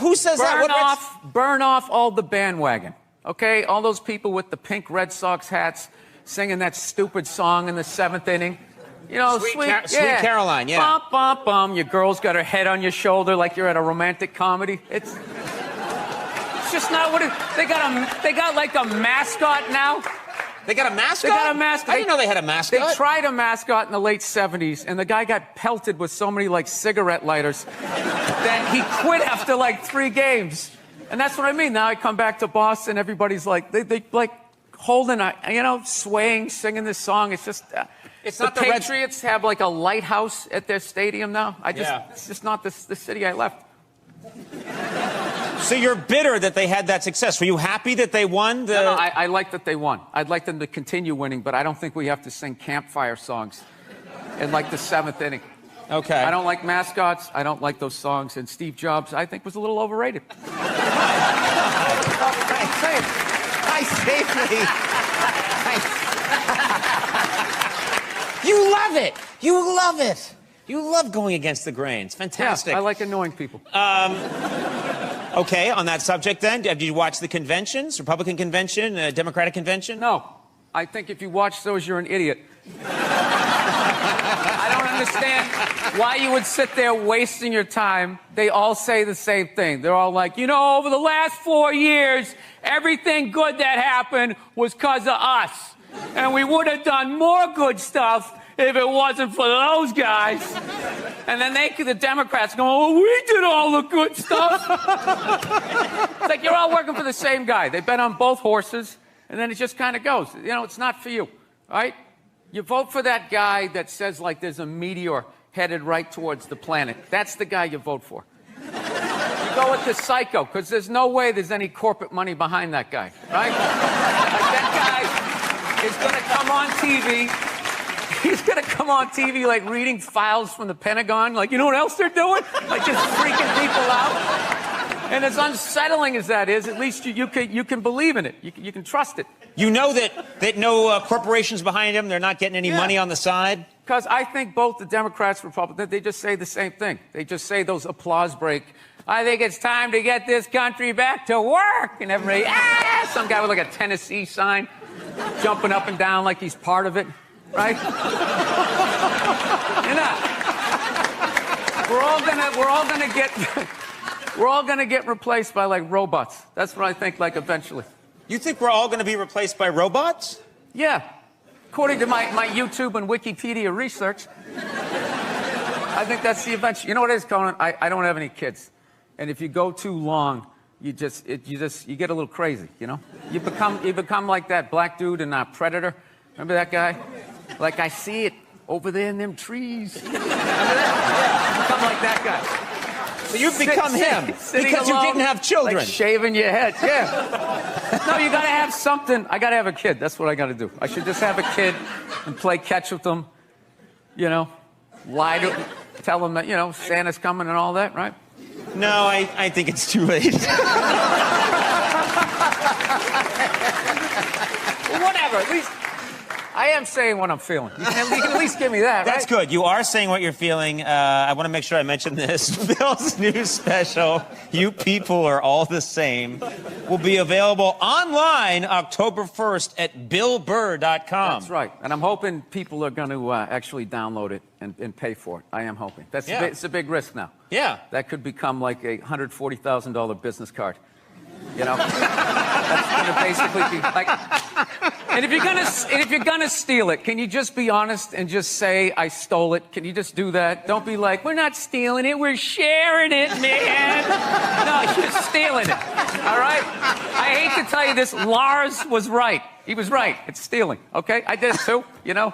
Speaker 2: who says that?
Speaker 3: Burn off all the bandwagon, okay? All those people with the pink Red Sox hats singing that stupid song in the 7th inning. You know,
Speaker 2: Sweet Caroline, yeah.
Speaker 3: Bum, bum, bum. Your girl's got her head on your shoulder like you're at a romantic comedy. It's just not what it. They got like a mascot now.
Speaker 2: They got a mascot?
Speaker 3: They got a mascot.
Speaker 2: I didn't know they had a mascot.
Speaker 3: They tried a mascot in the late 70s, and the guy got pelted with so many, like, cigarette lighters that he quit after, like, 3 games. And that's what I mean. Now I come back to Boston, everybody's like, they like holding a, you know, swaying, singing this song. It's just... It's not the Patriots have like a lighthouse at their stadium now. It's just not the city I left.
Speaker 2: So you're bitter that they had that success. Were you happy that they won?
Speaker 3: No, I like that they won. I'd like them to continue winning, but I don't think we have to sing campfire songs in like the 7th inning.
Speaker 2: Okay.
Speaker 3: I don't like mascots. I don't like those songs. And Steve Jobs, I think, was a little overrated.
Speaker 2: I safely. You love it. You love it. You love going against the grain. It's fantastic.
Speaker 3: Yeah, I like annoying people.
Speaker 2: Okay, on that subject then, did you watch the conventions? Republican convention, Democratic convention?
Speaker 3: No. I think if you watch those, you're an idiot. I don't understand why you would sit there wasting your time. They all say the same thing. They're all like, you know, over the last 4 years, everything good that happened was because of us. And we would have done more good stuff if it wasn't for those guys. And then the Democrats go, oh, we did all the good stuff. It's like you're all working for the same guy. They bet on both horses, and then it just kind of goes. You know, it's not for you, right? You vote for that guy that says, like, there's a meteor headed right towards the planet. That's the guy you vote for. You go with the psycho, because there's no way there's any corporate money behind that guy, right? Like, that guy is going to come on TV. He's going to come on TV, like, reading files from the Pentagon. Like, you know what else they're doing? Like, just freaking people out. And as unsettling as that is, at least you can believe in it. You can trust it.
Speaker 2: You know that no corporations behind him, they're not getting any money on the side?
Speaker 3: Because I think both the Democrats and Republicans, they just say the same thing. They just say those applause break. I think it's time to get this country back to work. And everybody, some guy with like a Tennessee sign jumping up and down like he's part of it, right? You know, we're all gonna get replaced by like robots. That's what I think, like, eventually.
Speaker 2: You think we're all going to be replaced by robots?
Speaker 3: Yeah. According to my YouTube and Wikipedia research, I think that's the eventual. You know what it is, Conan? I don't have any kids. And if you go too long, you get a little crazy, you know? You become like that black dude in Predator. Remember that guy? Like, I see it over there in them trees. Remember that? You become like that guy.
Speaker 2: So you've become him because you didn't have children.
Speaker 3: Like shaving your head, yeah. No, you gotta have something. I gotta have a kid. That's what I gotta do. I should just have a kid and play catch with them. You know, lie to tell them that, you know, Santa's coming and all that, right?
Speaker 2: No, I think it's too late.
Speaker 3: Well, whatever. At least I am saying what I'm feeling. You can at least give me that, right?
Speaker 2: That's good. You are saying what you're feeling. I want to make sure I mention this. Bill's new special, You People Are All the Same, will be available online October 1st at BillBurr.com.
Speaker 3: That's right. And I'm hoping people are going to actually download it and pay for it. I am hoping. It's a big risk now.
Speaker 2: Yeah.
Speaker 3: That could become like a $140,000 business card. You know? That's going to basically be like... And if you're gonna steal it, can you just be honest and just say, I stole it? Can you just do that? Don't be like, we're not stealing it, we're sharing it, man. No, you're stealing it, all right? I hate to tell you this, Lars was right. He was right, it's stealing, okay? I did it too, you know?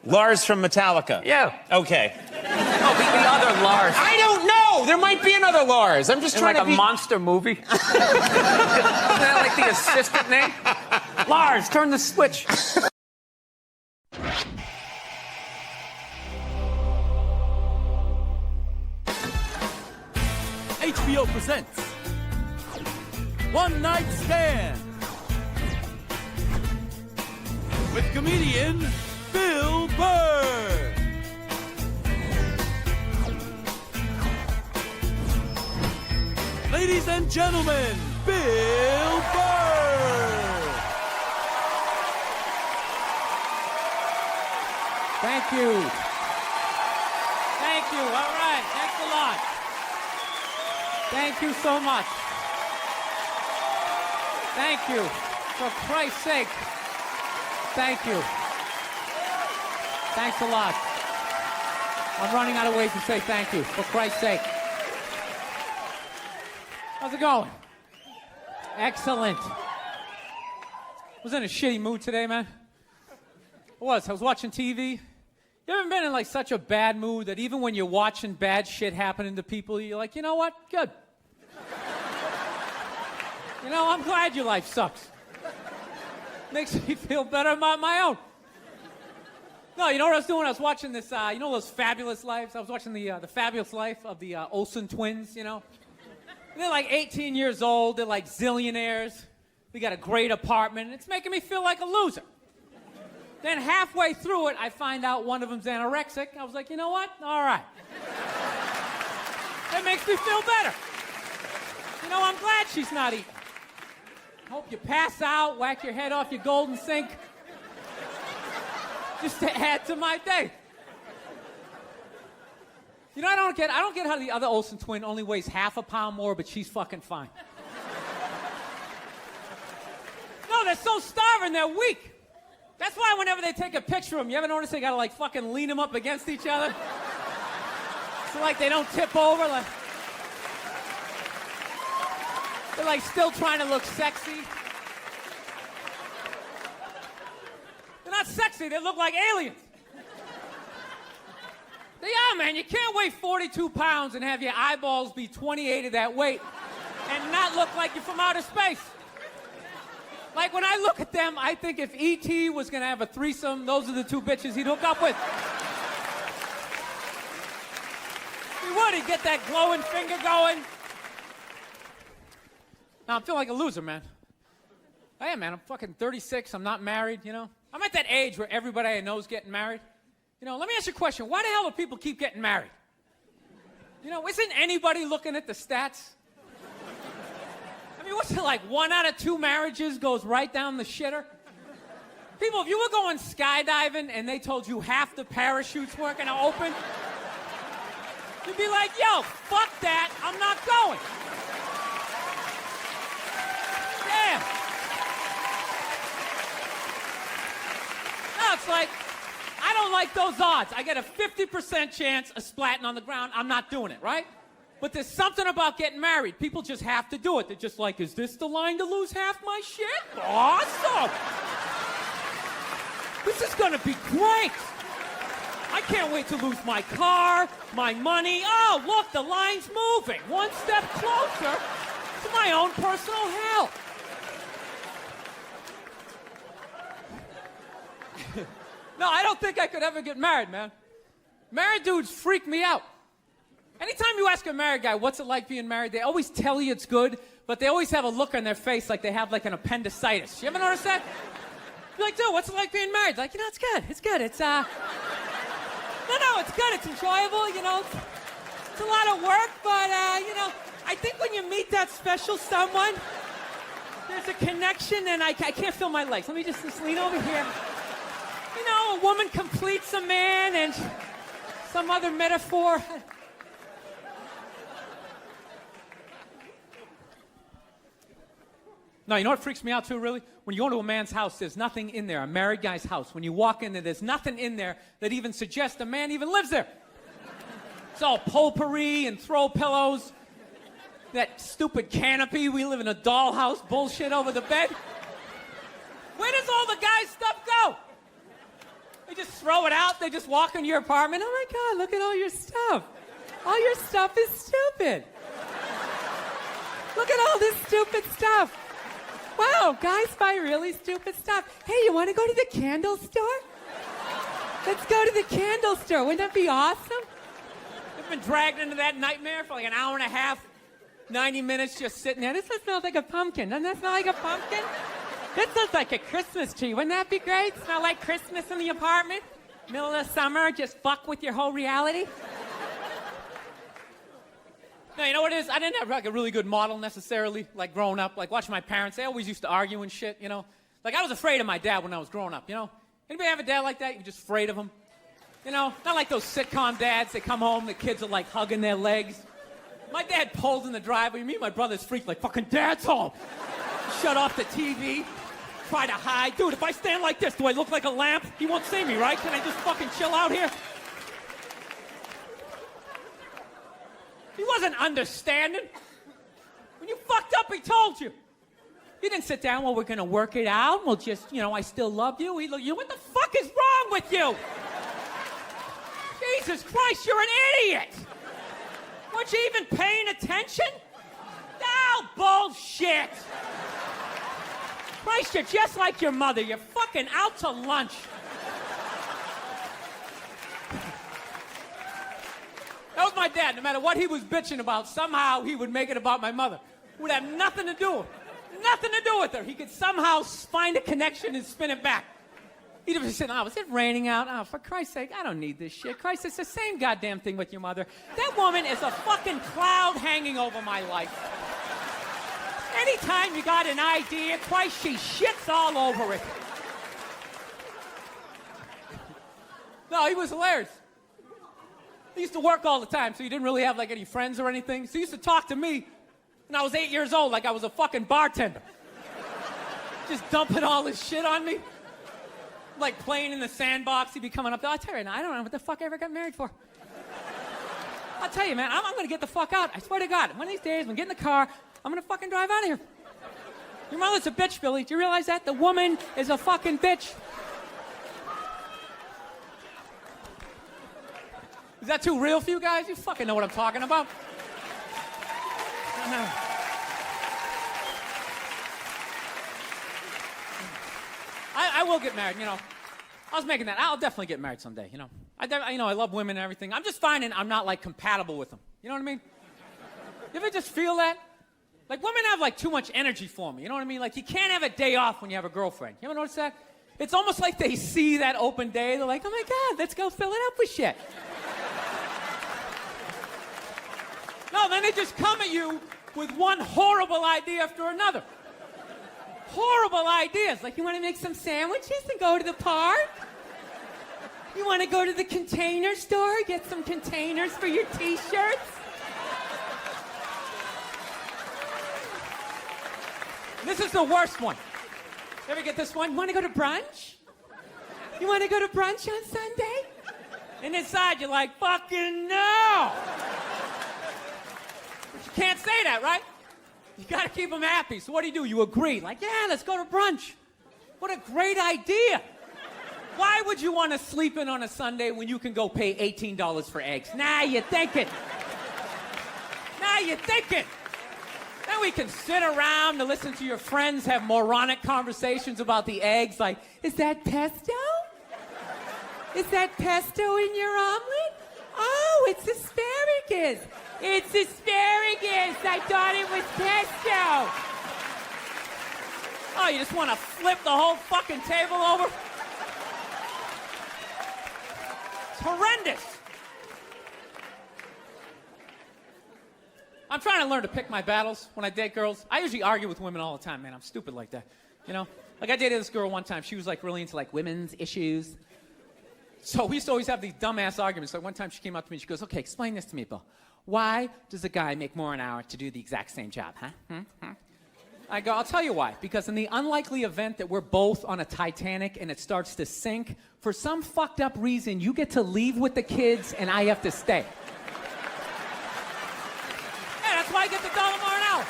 Speaker 2: Lars from Metallica.
Speaker 3: Yeah.
Speaker 2: Okay.
Speaker 3: No, the other Lars.
Speaker 2: I don't know. There might be another Lars. I'm just trying
Speaker 3: like
Speaker 2: to be...
Speaker 3: a monster movie. Isn't that like the assistant name? Lars, turn the switch.
Speaker 10: HBO presents One Night Stand with comedian Bill Burr. Ladies and gentlemen, Bill Burr.
Speaker 1: Thank you. Thank you. All right. Thanks a lot. Thank you so much. Thank you. For Christ's sake. Thank you. Thanks a lot. I'm running out of ways to say thank you. For Christ's sake. How's it going? Excellent. Was in a shitty mood today, man. I was watching TV. You ever been in like such a bad mood that even when you're watching bad shit happening to people, you're like, you know what? Good. You know, I'm glad your life sucks. Makes me feel better about my own. No, you know what I was doing? I was watching this, you know those Fabulous Lives? I was watching the Fabulous Life of the Olsen twins, you know? And they're like 18 years old. They're like zillionaires. We got a great apartment. It's making me feel like a loser. Then halfway through it, I find out one of them's anorexic. I was like, you know what? All right. That makes me feel better. You know, I'm glad she's not eating. Hope you pass out, whack your head off your golden sink. Just to add to my day. You know, I don't get how the other Olsen twin only weighs half a pound more, but she's fucking fine. No, they're so starving, they're weak. That's why whenever they take a picture of them, you ever notice they gotta like fucking lean them up against each other? So like they don't tip over, like they're like still trying to look sexy. They're not sexy, they look like aliens. They are, man. You can't weigh 42 pounds and have your eyeballs be 28 of that weight and not look like you're from outer space. Like, when I look at them, I think if E.T. was going to have a threesome, those are the two bitches he'd hook up with. He would. He'd get that glowing finger going. Now, I'm feeling like a loser, man. I am, man. I'm fucking 36. I'm not married, you know? I'm at that age where everybody I know is getting married. You know, let me ask you a question. Why the hell do people keep getting married? You know, isn't anybody looking at the stats? I mean, what's it like? 1 out of 2 marriages goes right down the shitter? People, if you were going skydiving and they told you half the parachutes weren't going to open, you'd be like, yo, fuck that, I'm not going. Damn. No, it's like, I don't like those odds. I get a 50% chance of splatting on the ground. I'm not doing it, right? But there's something about getting married. People just have to do it. They're just like, is this the line to lose half my shit? Awesome. This is going to be great. I can't wait to lose my car, my money. Oh, look, the line's moving. One step closer to my own personal hell. No, I don't think I could ever get married, man. Married dudes freak me out. Anytime you ask a married guy, what's it like being married, they always tell you it's good, but they always have a look on their face like they have like an appendicitis. You ever notice that? You're like, dude, what's it like being married? Like, you know, it's good. It's good. It's, no, it's good. It's enjoyable, you know. It's a lot of work, but, you know, I think when you meet that special someone, there's a connection, and I can't feel my legs. Let me just lean over here. You know, a woman completes a man, and some other metaphor. No, you know what freaks me out too, really? When you go into a man's house, there's nothing in there, a married guy's house. When you walk in there, there's nothing in there that even suggests a man even lives there. It's all potpourri and throw pillows, that stupid canopy, we live in a dollhouse bullshit over the bed. Where does all the guy's stuff go? They just throw it out, they just walk into your apartment. Oh my God, look at all your stuff. All your stuff is stupid. Look at all this stupid stuff. Wow, guys buy really stupid stuff. Hey, you want to go to the candle store? Let's go to the candle store. Wouldn't that be awesome? I've been dragged into that nightmare for like an hour and a half, 90 minutes just sitting there. This smells like a pumpkin. Doesn't that smell like a pumpkin? This looks like a Christmas tree. Wouldn't that be great? Smell like Christmas in the apartment? Middle of the summer, just fuck with your whole reality? No, you know what it is? I didn't have like a really good model necessarily, like growing up. Like watching my parents, they always used to argue and shit, you know? Like I was afraid of my dad when I was growing up, you know? Anybody have a dad like that? You're just afraid of him? You know, not like those sitcom dads. They come home, the kids are like hugging their legs. My dad pulled in the driveway. Me and my brother's freaked like, fucking dad's home. Shut off the TV. Try to hide. Dude, if I stand like this, do I look like a lamp? He won't see me, right? Can I just fucking chill out here? He wasn't understanding. When you fucked up, he told you. He didn't sit down, well, we're going to work it out. We'll just, you know, I still love you. He looked, what the fuck is wrong with you? Jesus Christ, you're an idiot! Weren't you even paying attention? Oh, bullshit! Christ, you're just like your mother. You're fucking out to lunch. That was my dad. No matter what he was bitching about, somehow he would make it about my mother. It would have nothing to do with her. He could somehow find a connection and spin it back. He'd have said, oh, is it raining out? Oh, for Christ's sake, I don't need this shit. Christ, it's the same goddamn thing with your mother. That woman is a fucking cloud hanging over my life. Anytime you got an idea, Christ, she shits all over it. No, he was hilarious. He used to work all the time, so he didn't really have like any friends or anything. So he used to talk to me when I was 8 years old like I was a fucking bartender. Just dumping all this shit on me. Like playing in the sandbox, he'd be coming up there. I'll tell you, I don't know what the fuck I ever got married for. I'll tell you, man, I'm gonna get the fuck out. I swear to God, one of these days, when I get in the car, I'm gonna fucking drive out of here. Your mother's a bitch, Billy. Do you realize that? The woman is a fucking bitch. Is that too real for you guys? You fucking know what I'm talking about. I will get married, you know. I was making that. I'll definitely get married someday, you know. I love women and everything. I'm just finding I'm not, like, compatible with them. You know what I mean? You ever just feel that? Like, women have, like, too much energy for me. You know what I mean? Like, you can't have a day off when you have a girlfriend. You ever notice that? It's almost like they see that open day. They're like, oh, my God, let's go fill it up with shit. No, then they just come at you with one horrible idea after another. Horrible ideas. Like, you want to make some sandwiches and go to the park? You want to go to the container store, get some containers for your T-shirts? This is the worst one. You ever get this one? You want to go to brunch? You want to go to brunch on Sunday? And inside you're like, fucking no! But you can't say that, right? You gotta keep them happy. So what do? You agree. Like, yeah, let's go to brunch. What a great idea. Why would you want to sleep in on a Sunday when you can go pay $18 for eggs? Now you're thinking. Now you're thinking. Then we can sit around and listen to your friends have moronic conversations about the eggs. Like, is that pesto? Is that pesto in your omelet? Oh, it's asparagus. It's asparagus. I thought it was pesto. Oh, you just want to flip the whole fucking table over? It's horrendous. I'm trying to learn to pick my battles when I date girls. I usually argue with women all the time, man. I'm stupid like that. You know? Like, I dated this girl one time. She was, like, really into, like, women's issues. So we used to always have these dumbass arguments. Like, one time she came up to me and she goes, okay, explain this to me, Bill. Why does a guy make more an hour to do the exact same job, huh? I go, I'll tell you why. Because in the unlikely event that we're both on a Titanic and it starts to sink, for some fucked up reason, you get to leave with the kids and I have to stay. Yeah, that's why I get the $1 more an hour.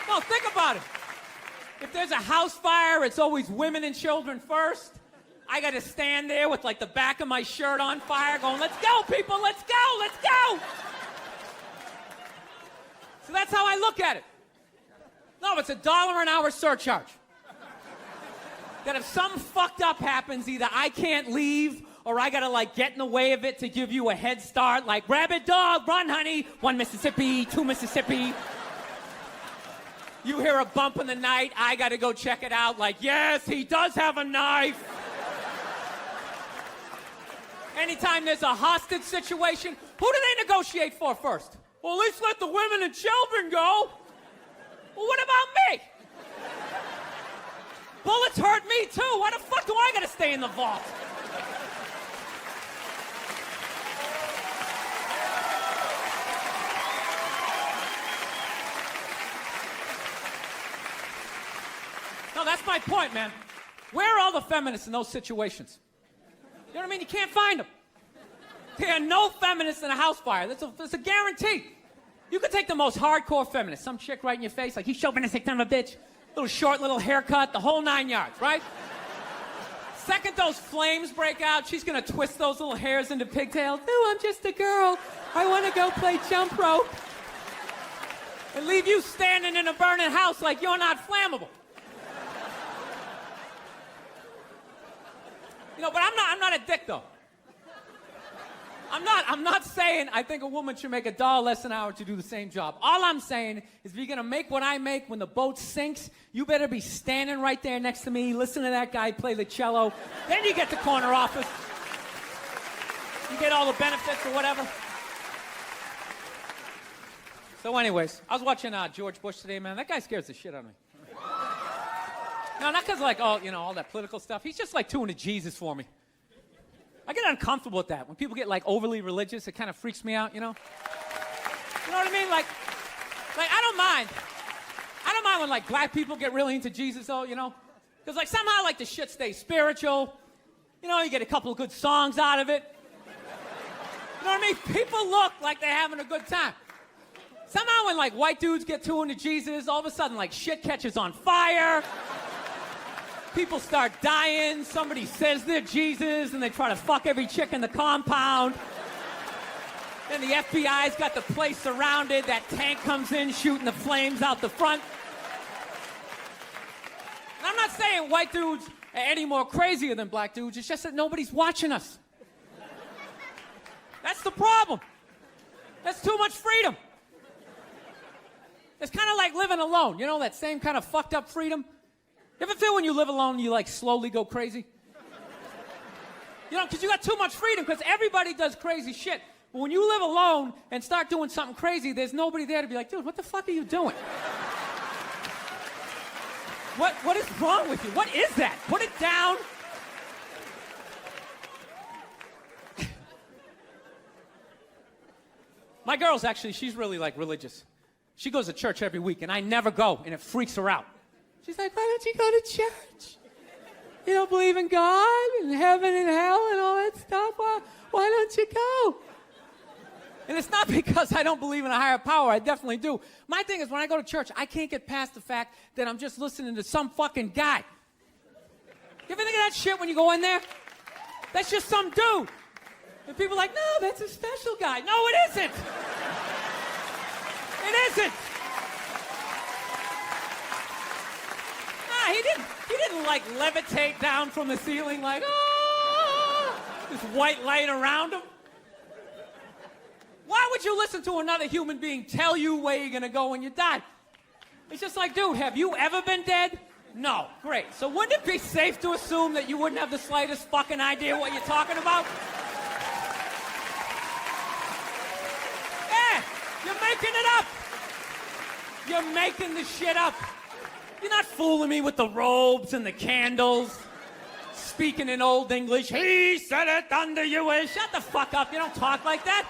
Speaker 1: No, think about it. If there's a house fire, it's always women and children first. I got to stand there with, like, the back of my shirt on fire going, let's go, people, let's go, let's go. So that's how I look at it. No, it's $1 an hour surcharge. That if something fucked up happens, either I can't leave or I got to, like, get in the way of it to give you a head start, like, rabid dog, run, honey, 1 Mississippi, 2 Mississippi. You hear a bump in the night, I got to go check it out, like, yes, he does have a knife. Anytime there's a hostage situation, who do they negotiate for first? Well, at least let the women and children go. Well, what about me? Bullets hurt me, too. Why the fuck do I gotta stay in the vault? No, that's my point, man. Where are all the feminists in those situations? You know what I mean? You can't find them. There are no feminists in a house fire. That's a guarantee. You could take the most hardcore feminist, some chick right in your face, like, you chauvinistic son of a bitch, little short, little haircut, the whole 9 yards, right? second those flames break out, she's gonna twist those little hairs into pigtails. No, I'm just a girl. I wanna go play jump rope. And leave you standing in a burning house like you're not flammable. You know, but I'm not a dick though. I'm not saying I think a woman should make $1 less an hour to do the same job. All I'm saying is if you're gonna make what I make when the boat sinks, you better be standing right there next to me, listen to that guy play the cello. Then you get the corner office. You get all the benefits or whatever. So anyways, I was watching George Bush today, man. That guy scares the shit out of me. No, not because like all that political stuff. He's just like too into Jesus for me. I get uncomfortable with that. When people get like overly religious, it kind of freaks me out, you know? You know what I mean? Like I don't mind. I don't mind when like black people get really into Jesus though, you know? Because like somehow like the shit stays spiritual. You know, you get a couple of good songs out of it. You know what I mean? People look like they're having a good time. Somehow when like white dudes get too into Jesus, all of a sudden like shit catches on fire. People start dying, somebody says they're Jesus, and they try to fuck every chick in the compound. Then the FBI's got the place surrounded, that tank comes in shooting the flames out the front. And I'm not saying white dudes are any more crazier than black dudes, it's just that nobody's watching us. That's the problem. That's too much freedom. It's kind of like living alone, you know, that same kind of fucked up freedom. You ever feel when you live alone, you like slowly go crazy? You know, because you got too much freedom, because everybody does crazy shit. But when you live alone and start doing something crazy, there's nobody there to be like, dude, what the fuck are you doing? What is wrong with you? What is that? Put it down. My girl's actually, she's really like religious. She goes to church every week, and I never go, and it freaks her out. She's like, why don't you go to church? You don't believe in God and heaven and hell and all that stuff? Why don't you go? And it's not because I don't believe in a higher power. I definitely do. My thing is when I go to church, I can't get past the fact that I'm just listening to some fucking guy. You ever think of that shit when you go in there? That's just some dude. And people are like, no, that's a special guy. No, it isn't. It isn't. He didn't like levitate down from the ceiling like, oh, this white light around him. Why would you listen to another human being tell you where you're gonna go when you die? It's just like, dude, have you ever been dead? No. Great. So wouldn't it be safe to assume that you wouldn't have the slightest fucking idea what you're talking about? Yeah, you're making it up. You're making the shit up. You're not fooling me with the robes and the candles, speaking in Old English. He said it under you. Shut the fuck up. You don't talk like that.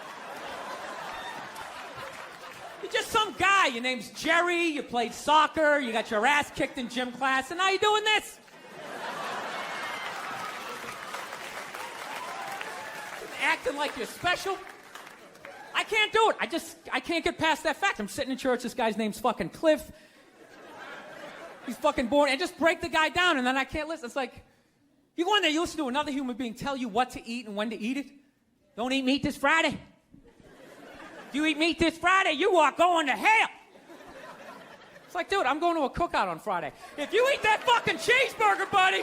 Speaker 1: You're just some guy. Your name's Jerry. You played soccer. You got your ass kicked in gym class, and now you're doing this. Acting like you're special. I can't do it. I can't get past that fact. I'm sitting in church. This guy's name's fucking Cliff. He's fucking boring. And just break the guy down, and then I can't listen. It's like, you go in there, you listen to another human being tell you what to eat and when to eat it. Don't eat meat this Friday. If you eat meat this Friday, you are going to hell. It's like, dude, I'm going to a cookout on Friday. If you eat that fucking cheeseburger, buddy,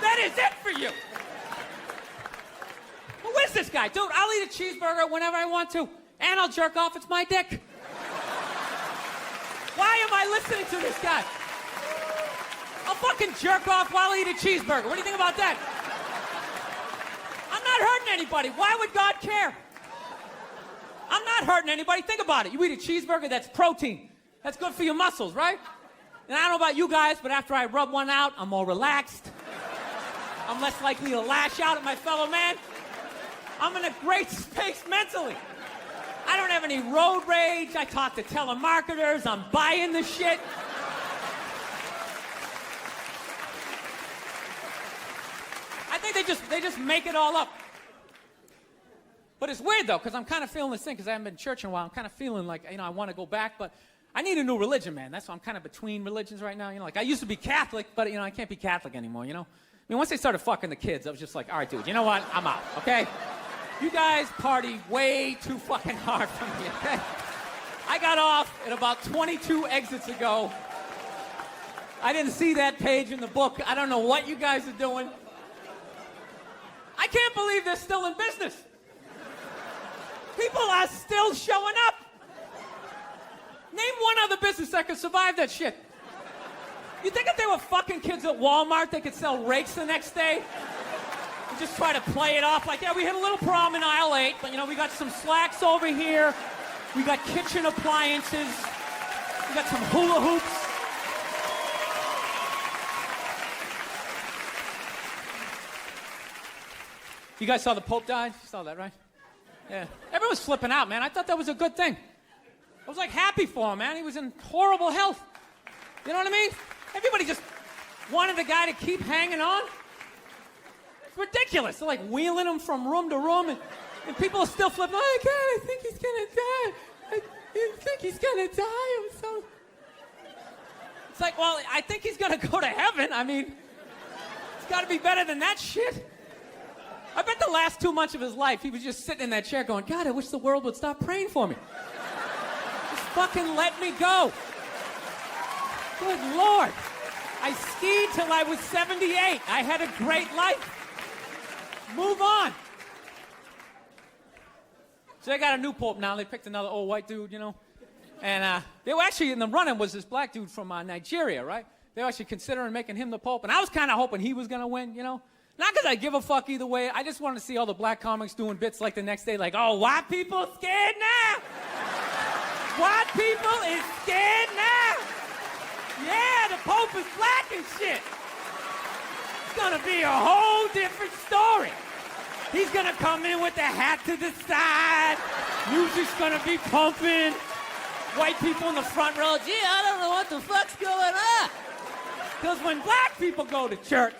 Speaker 1: that is it for you. Who is this guy? Dude, I'll eat a cheeseburger whenever I want to, and I'll jerk off. It's my dick. Why am I listening to this guy? I'll fucking jerk off while I eat a cheeseburger. What do you think about that? I'm not hurting anybody. Why would God care? I'm not hurting anybody. Think about it. You eat a cheeseburger, that's protein. That's good for your muscles, right? And I don't know about you guys, but after I rub one out, I'm more relaxed. I'm less likely to lash out at my fellow man. I'm in a great space mentally. I don't have any road rage. I talk to telemarketers. I'm buying the shit. I think they just make it all up. But it's weird though, because I'm kind of feeling this thing, because I haven't been to church in a while. I'm kind of feeling like, I want to go back, but I need a new religion, man. That's why I'm kind of between religions right now. Like I used to be Catholic, but I can't be Catholic anymore, mean, once they started fucking the kids, I was just like, all right, dude, you know what? I'm out, okay? You guys party way too fucking hard for me, okay? I got off at about 22 exits ago. I didn't see that page in the book. I don't know what you guys are doing. I can't believe they're still in business. People are still showing up. Name one other business that could survive that shit. You think if they were fucking kids at Walmart, they could sell rakes the next day? And just try to play it off like, yeah, we hit a little problem in aisle 8, but, you know, we got some slacks over here. We got kitchen appliances. We got some hula hoops. You guys saw the Pope died? You saw that, right? Yeah. Everyone's flipping out, man. I thought that was a good thing. I was, like, happy for him, man. He was in horrible health. You know what I mean? Everybody just wanted the guy to keep hanging on. It's ridiculous. They're, like, wheeling him from room to room, and people are still flipping. Oh, God, I think he's going to die. I think he's going to die. I'm so... It's like, well, I think he's going to go to heaven. I mean, it's got to be better than that shit. I bet the last 2 months of his life, he was just sitting in that chair going, God, I wish the world would stop praying for me. Just fucking let me go. Good Lord. I skied till I was 78. I had a great life. Move on. So they got a new pope now. They picked another old white dude, you know. And they were actually, in the running was this black dude from Nigeria, right? They were actually considering making him the pope. And I was kind of hoping he was going to win, you know. Not because I give a fuck either way. I just wanted to see all the black comics doing bits like the next day, like, oh, white people scared now. White people is scared now. Yeah, the Pope is black and shit. It's gonna be a whole different story. He's gonna come in with the hat to the side. Music's gonna be pumping. White people in the front row, gee, I don't know what the fuck's going on. Because when black people go to church,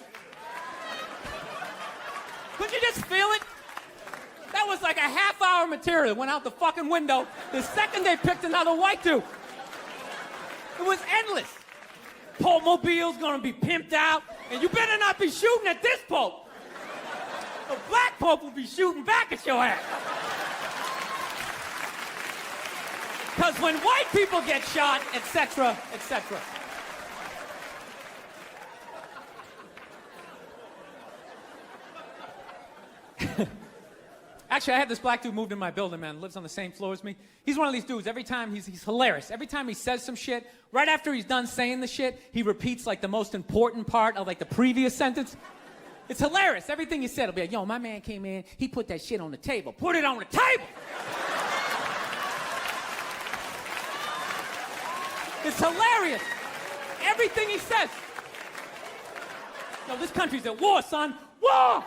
Speaker 1: could you just feel it? That was like a half-hour material. Went out the fucking window the second they picked another white dude. It was endless. Pope mobile's gonna be pimped out, and you better not be shooting at this Pope. The black Pope will be shooting back at your ass. Because when white people get shot, etc., etc. Actually, I had this black dude moved in my building, man. Lives on the same floor as me. He's one of these dudes. Every time he's hilarious. Every time he says some shit, right after he's done saying the shit, he repeats like the most important part of like the previous sentence. It's hilarious. Everything he said will be like, yo, my man came in, he put that shit on the table. Put it on the table! It's hilarious. Everything he says. Yo, this country's at war, son. War!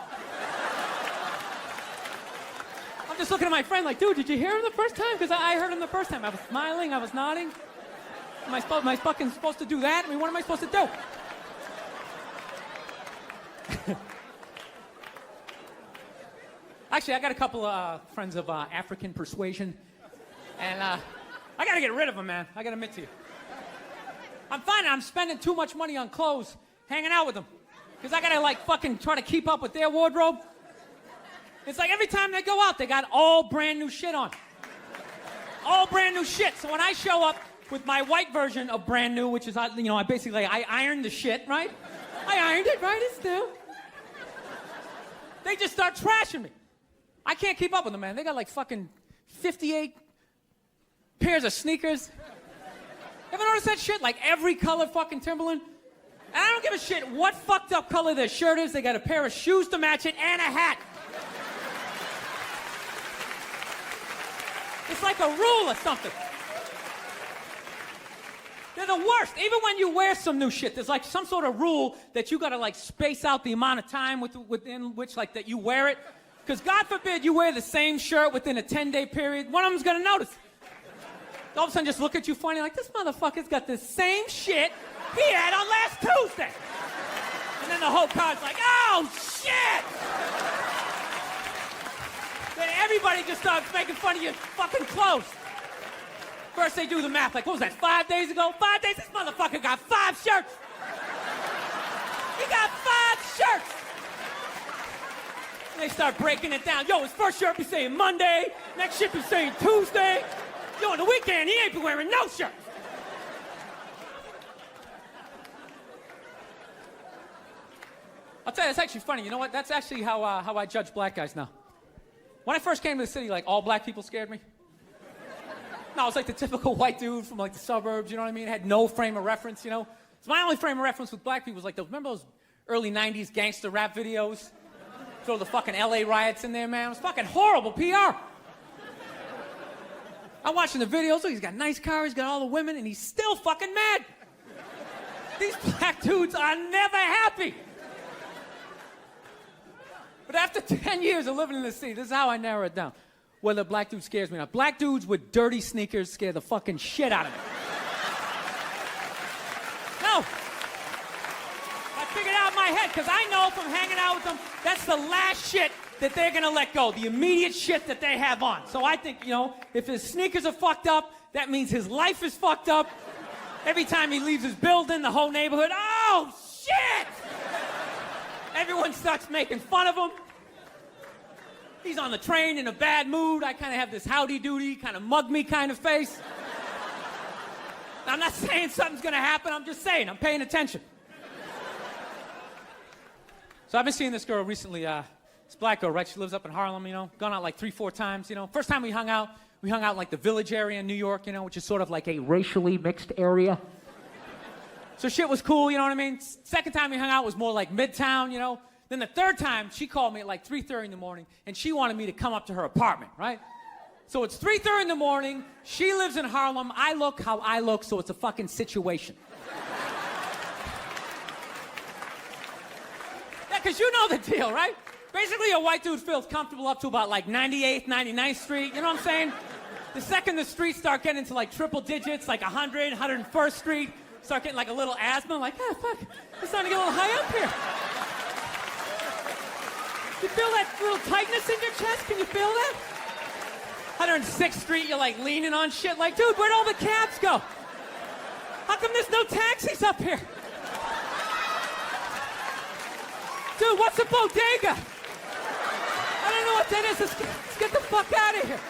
Speaker 1: I'm just looking at my friend like, dude, did you hear him the first time? Because I heard him the first time. I was smiling, I was nodding. Am I fucking supposed to do that? I mean, what am I supposed to do? Actually, I got a couple of friends of African persuasion. And I got to get rid of them, man. I got to admit to you. I'm finding I'm spending too much money on clothes hanging out with them. Because I got to, like, fucking try to keep up with their wardrobe. It's like every time they go out, they got all brand new shit on. All brand new shit. So when I show up with my white version of brand new, which is, you know, I ironed the shit, right? I ironed it, right? It's new. They just start trashing me. I can't keep up with them, man. They got like fucking 58 pairs of sneakers. Ever notice that shit? Like every color fucking Timberland. And I don't give a shit what fucked up color their shirt is. They got a pair of shoes to match it and a hat. It's like a rule or something. They're the worst. Even when you wear some new shit, there's like some sort of rule that you gotta like space out the amount of time within which like that you wear it. Because God forbid you wear the same shirt within a 10-day period, one of them's gonna notice. All of a sudden just look at you funny like, this motherfucker's got the same shit he had on last Tuesday. And then the whole crowd's like, oh shit! Then everybody just starts making fun of your fucking clothes. First they do the math, like, what was that, 5 days ago? 5 days? This motherfucker got 5 shirts. He got 5 shirts. And they start breaking it down. Yo, his first shirt be saying Monday, next shirt be saying Tuesday. Yo, on the weekend, he ain't be wearing no shirt. I'll tell you, it's actually funny. You know what? That's actually how I judge black guys now. When I first came to the city, like, all black people scared me. No, I was like the typical white dude from, like, the suburbs, you know what I mean? Had no frame of reference, you know? So my only frame of reference with black people was, like, remember those early 90s gangster rap videos? Throw the fucking LA riots in there, man. It was fucking horrible PR. I'm watching the videos. Look, he's got a nice car, he's got all the women, and he's still fucking mad. These black dudes are never happy. But after 10 years of living in the city, this is how I narrow it down. Whether a black dude scares me or not. Black dudes with dirty sneakers scare the fucking shit out of me. No. I figured out in my head, because I know from hanging out with them, that's the last shit that they're gonna let go. The immediate shit that they have on. So I think, you know, if his sneakers are fucked up, that means his life is fucked up. Every time he leaves his building, the whole neighborhood, oh, shit! Everyone starts making fun of him. He's on the train in a bad mood. I kind of have this howdy-doody, kind of mug-me kind of face. I'm not saying something's going to happen. I'm just saying. I'm paying attention. So I've been seeing this girl recently. This black girl, right? She lives up in Harlem, you know. Gone out like 3-4 times, you know. First time we hung out in like the Village area in New York, you know, which is sort of like a racially mixed area. So shit was cool, you know what I mean? Second time we hung out was more like Midtown, you know? Then the third time, she called me at like 3:30 in the morning, and she wanted me to come up to her apartment, right? So it's 3:30 in the morning, she lives in Harlem, I look how I look, so it's a fucking situation. Yeah, because you know the deal, right? Basically, a white dude feels comfortable up to about like 98th, 99th Street, you know what I'm saying? The second the streets start getting into like triple digits, like 100, 101st Street, start getting like a little asthma, like, ah, fuck, it's starting to get a little high up here. You feel that little tightness in your chest? Can you feel that? 106th Street, you're like leaning on shit, like, dude, where'd all the cabs go? How come there's no taxis up here? Dude, what's a bodega? I don't know what that is. Let's get the fuck out of here.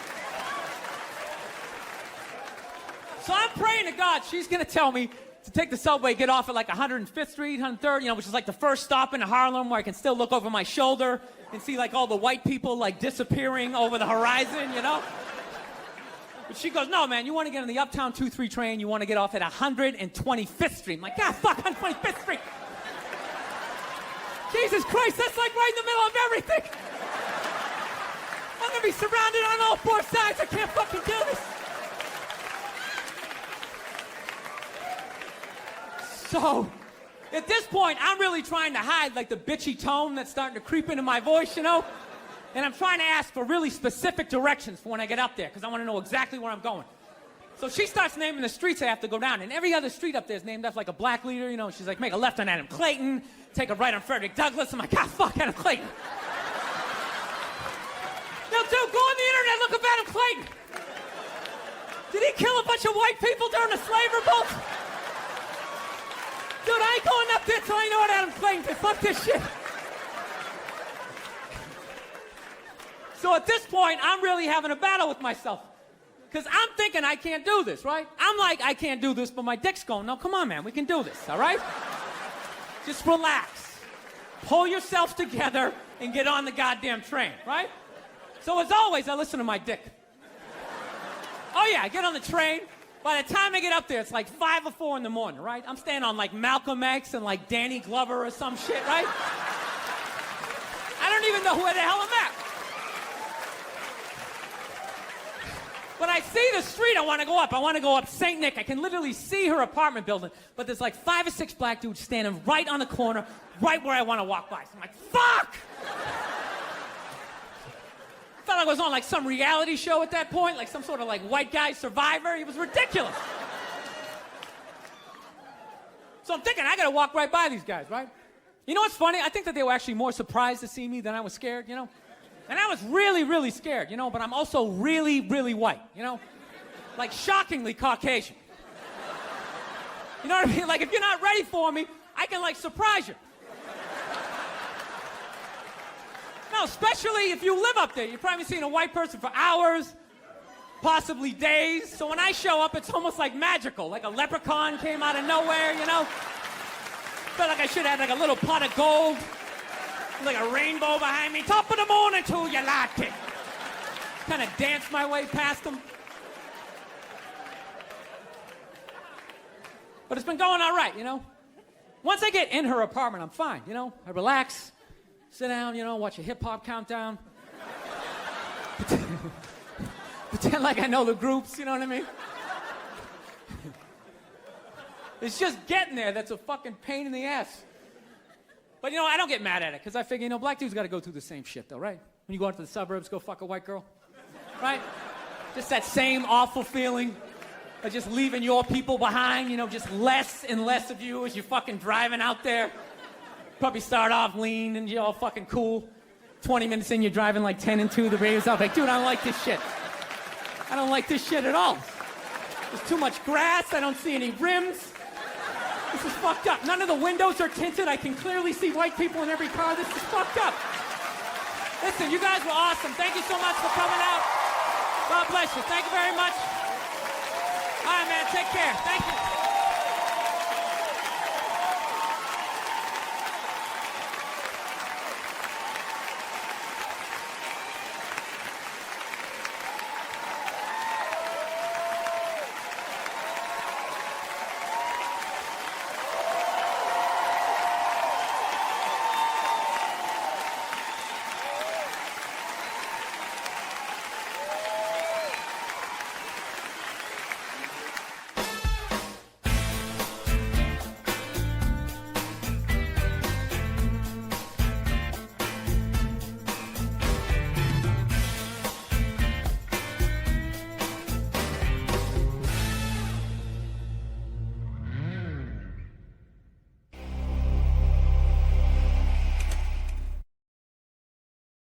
Speaker 1: So I'm praying to God she's gonna tell me to take the subway, get off at like 105th Street, 103rd, you know, which is like the first stop in Harlem where I can still look over my shoulder and see like all the white people like disappearing over the horizon, you know? But she goes, no, man, you want to get on the Uptown 2-3 train, you want to get off at 125th Street. I'm like, God, fuck, 125th Street. Jesus Christ, that's like right in the middle of everything. I'm going to be surrounded on all 4 sides. I can't fucking do this. So, at this point, I'm really trying to hide like the bitchy tone that's starting to creep into my voice, you know? And I'm trying to ask for really specific directions for when I get up there, because I want to know exactly where I'm going. So she starts naming the streets I have to go down, and every other street up there is named after like a black leader, you know? She's like, make a left on Adam Clayton, take a right on Frederick Douglass. I'm like, ah, fuck Adam Clayton. Yo, dude, go on the internet, look up Adam Clayton. Did he kill a bunch of white people during the slave revolt? Dude, I ain't going up there till I know what Adam Clayton did. Fuck this shit. So at this point, I'm really having a battle with myself. Because I'm thinking I can't do this, right? I'm like, I can't do this, but my dick's going, no, come on, man, we can do this, all right? Just relax. Pull yourself together and get on the goddamn train, right? So as always, I listen to my dick. Oh yeah, I get on the train. By the time I get up there, it's like 5 or 4 in the morning, right? I'm staying on like Malcolm X and like Danny Glover or some shit, right? I don't even know where the hell I'm at. But I see the street I want to go up. I want to go up St. Nick. I can literally see her apartment building, but there's like 5 or 6 black dudes standing right on the corner, right where I want to walk by. So I'm like, fuck! Felt like I was on like some reality show at that point, like some sort of like white guy survivor. It was ridiculous. So I'm thinking, I gotta walk right by these guys, right? You know what's funny? I think that they were actually more surprised to see me than I was scared, you know? And I was really, really scared, you know, but I'm also really, really white, you know? Like shockingly Caucasian. You know what I mean? Like if you're not ready for me, I can like surprise you. No, especially if you live up there. You've probably seen a white person for hours, possibly days. So when I show up, it's almost like magical. Like a leprechaun came out of nowhere, you know? Felt like I should have had like a little pot of gold, like a rainbow behind me. Top of the morning to you like it. Kind of danced my way past them. But it's been going all right, you know? Once I get in her apartment, I'm fine, you know? I relax, sit down, you know, watch a hip-hop countdown. Pretend like I know the groups, you know what I mean? It's just getting there that's a fucking pain in the ass. But, you know, I don't get mad at it, because I figure, you know, black dudes got to go through the same shit, though, right? When you go out to the suburbs, go fuck a white girl, right? Just that same awful feeling of just leaving your people behind, you know, just less and less of you as you're fucking driving out there. Probably start off lean and you're all fucking cool. 20 minutes in, you're driving like 10 and 2, the radio's off. Like, dude, I don't like this shit. I don't like this shit at all. There's too much grass, I don't see any rims. This is fucked up. None of the windows are tinted. I can clearly see white people in every car. This is fucked up. Listen, you guys were awesome. Thank you so much for coming out. God bless you. Thank you very much. All right, man. Take care. Thank you.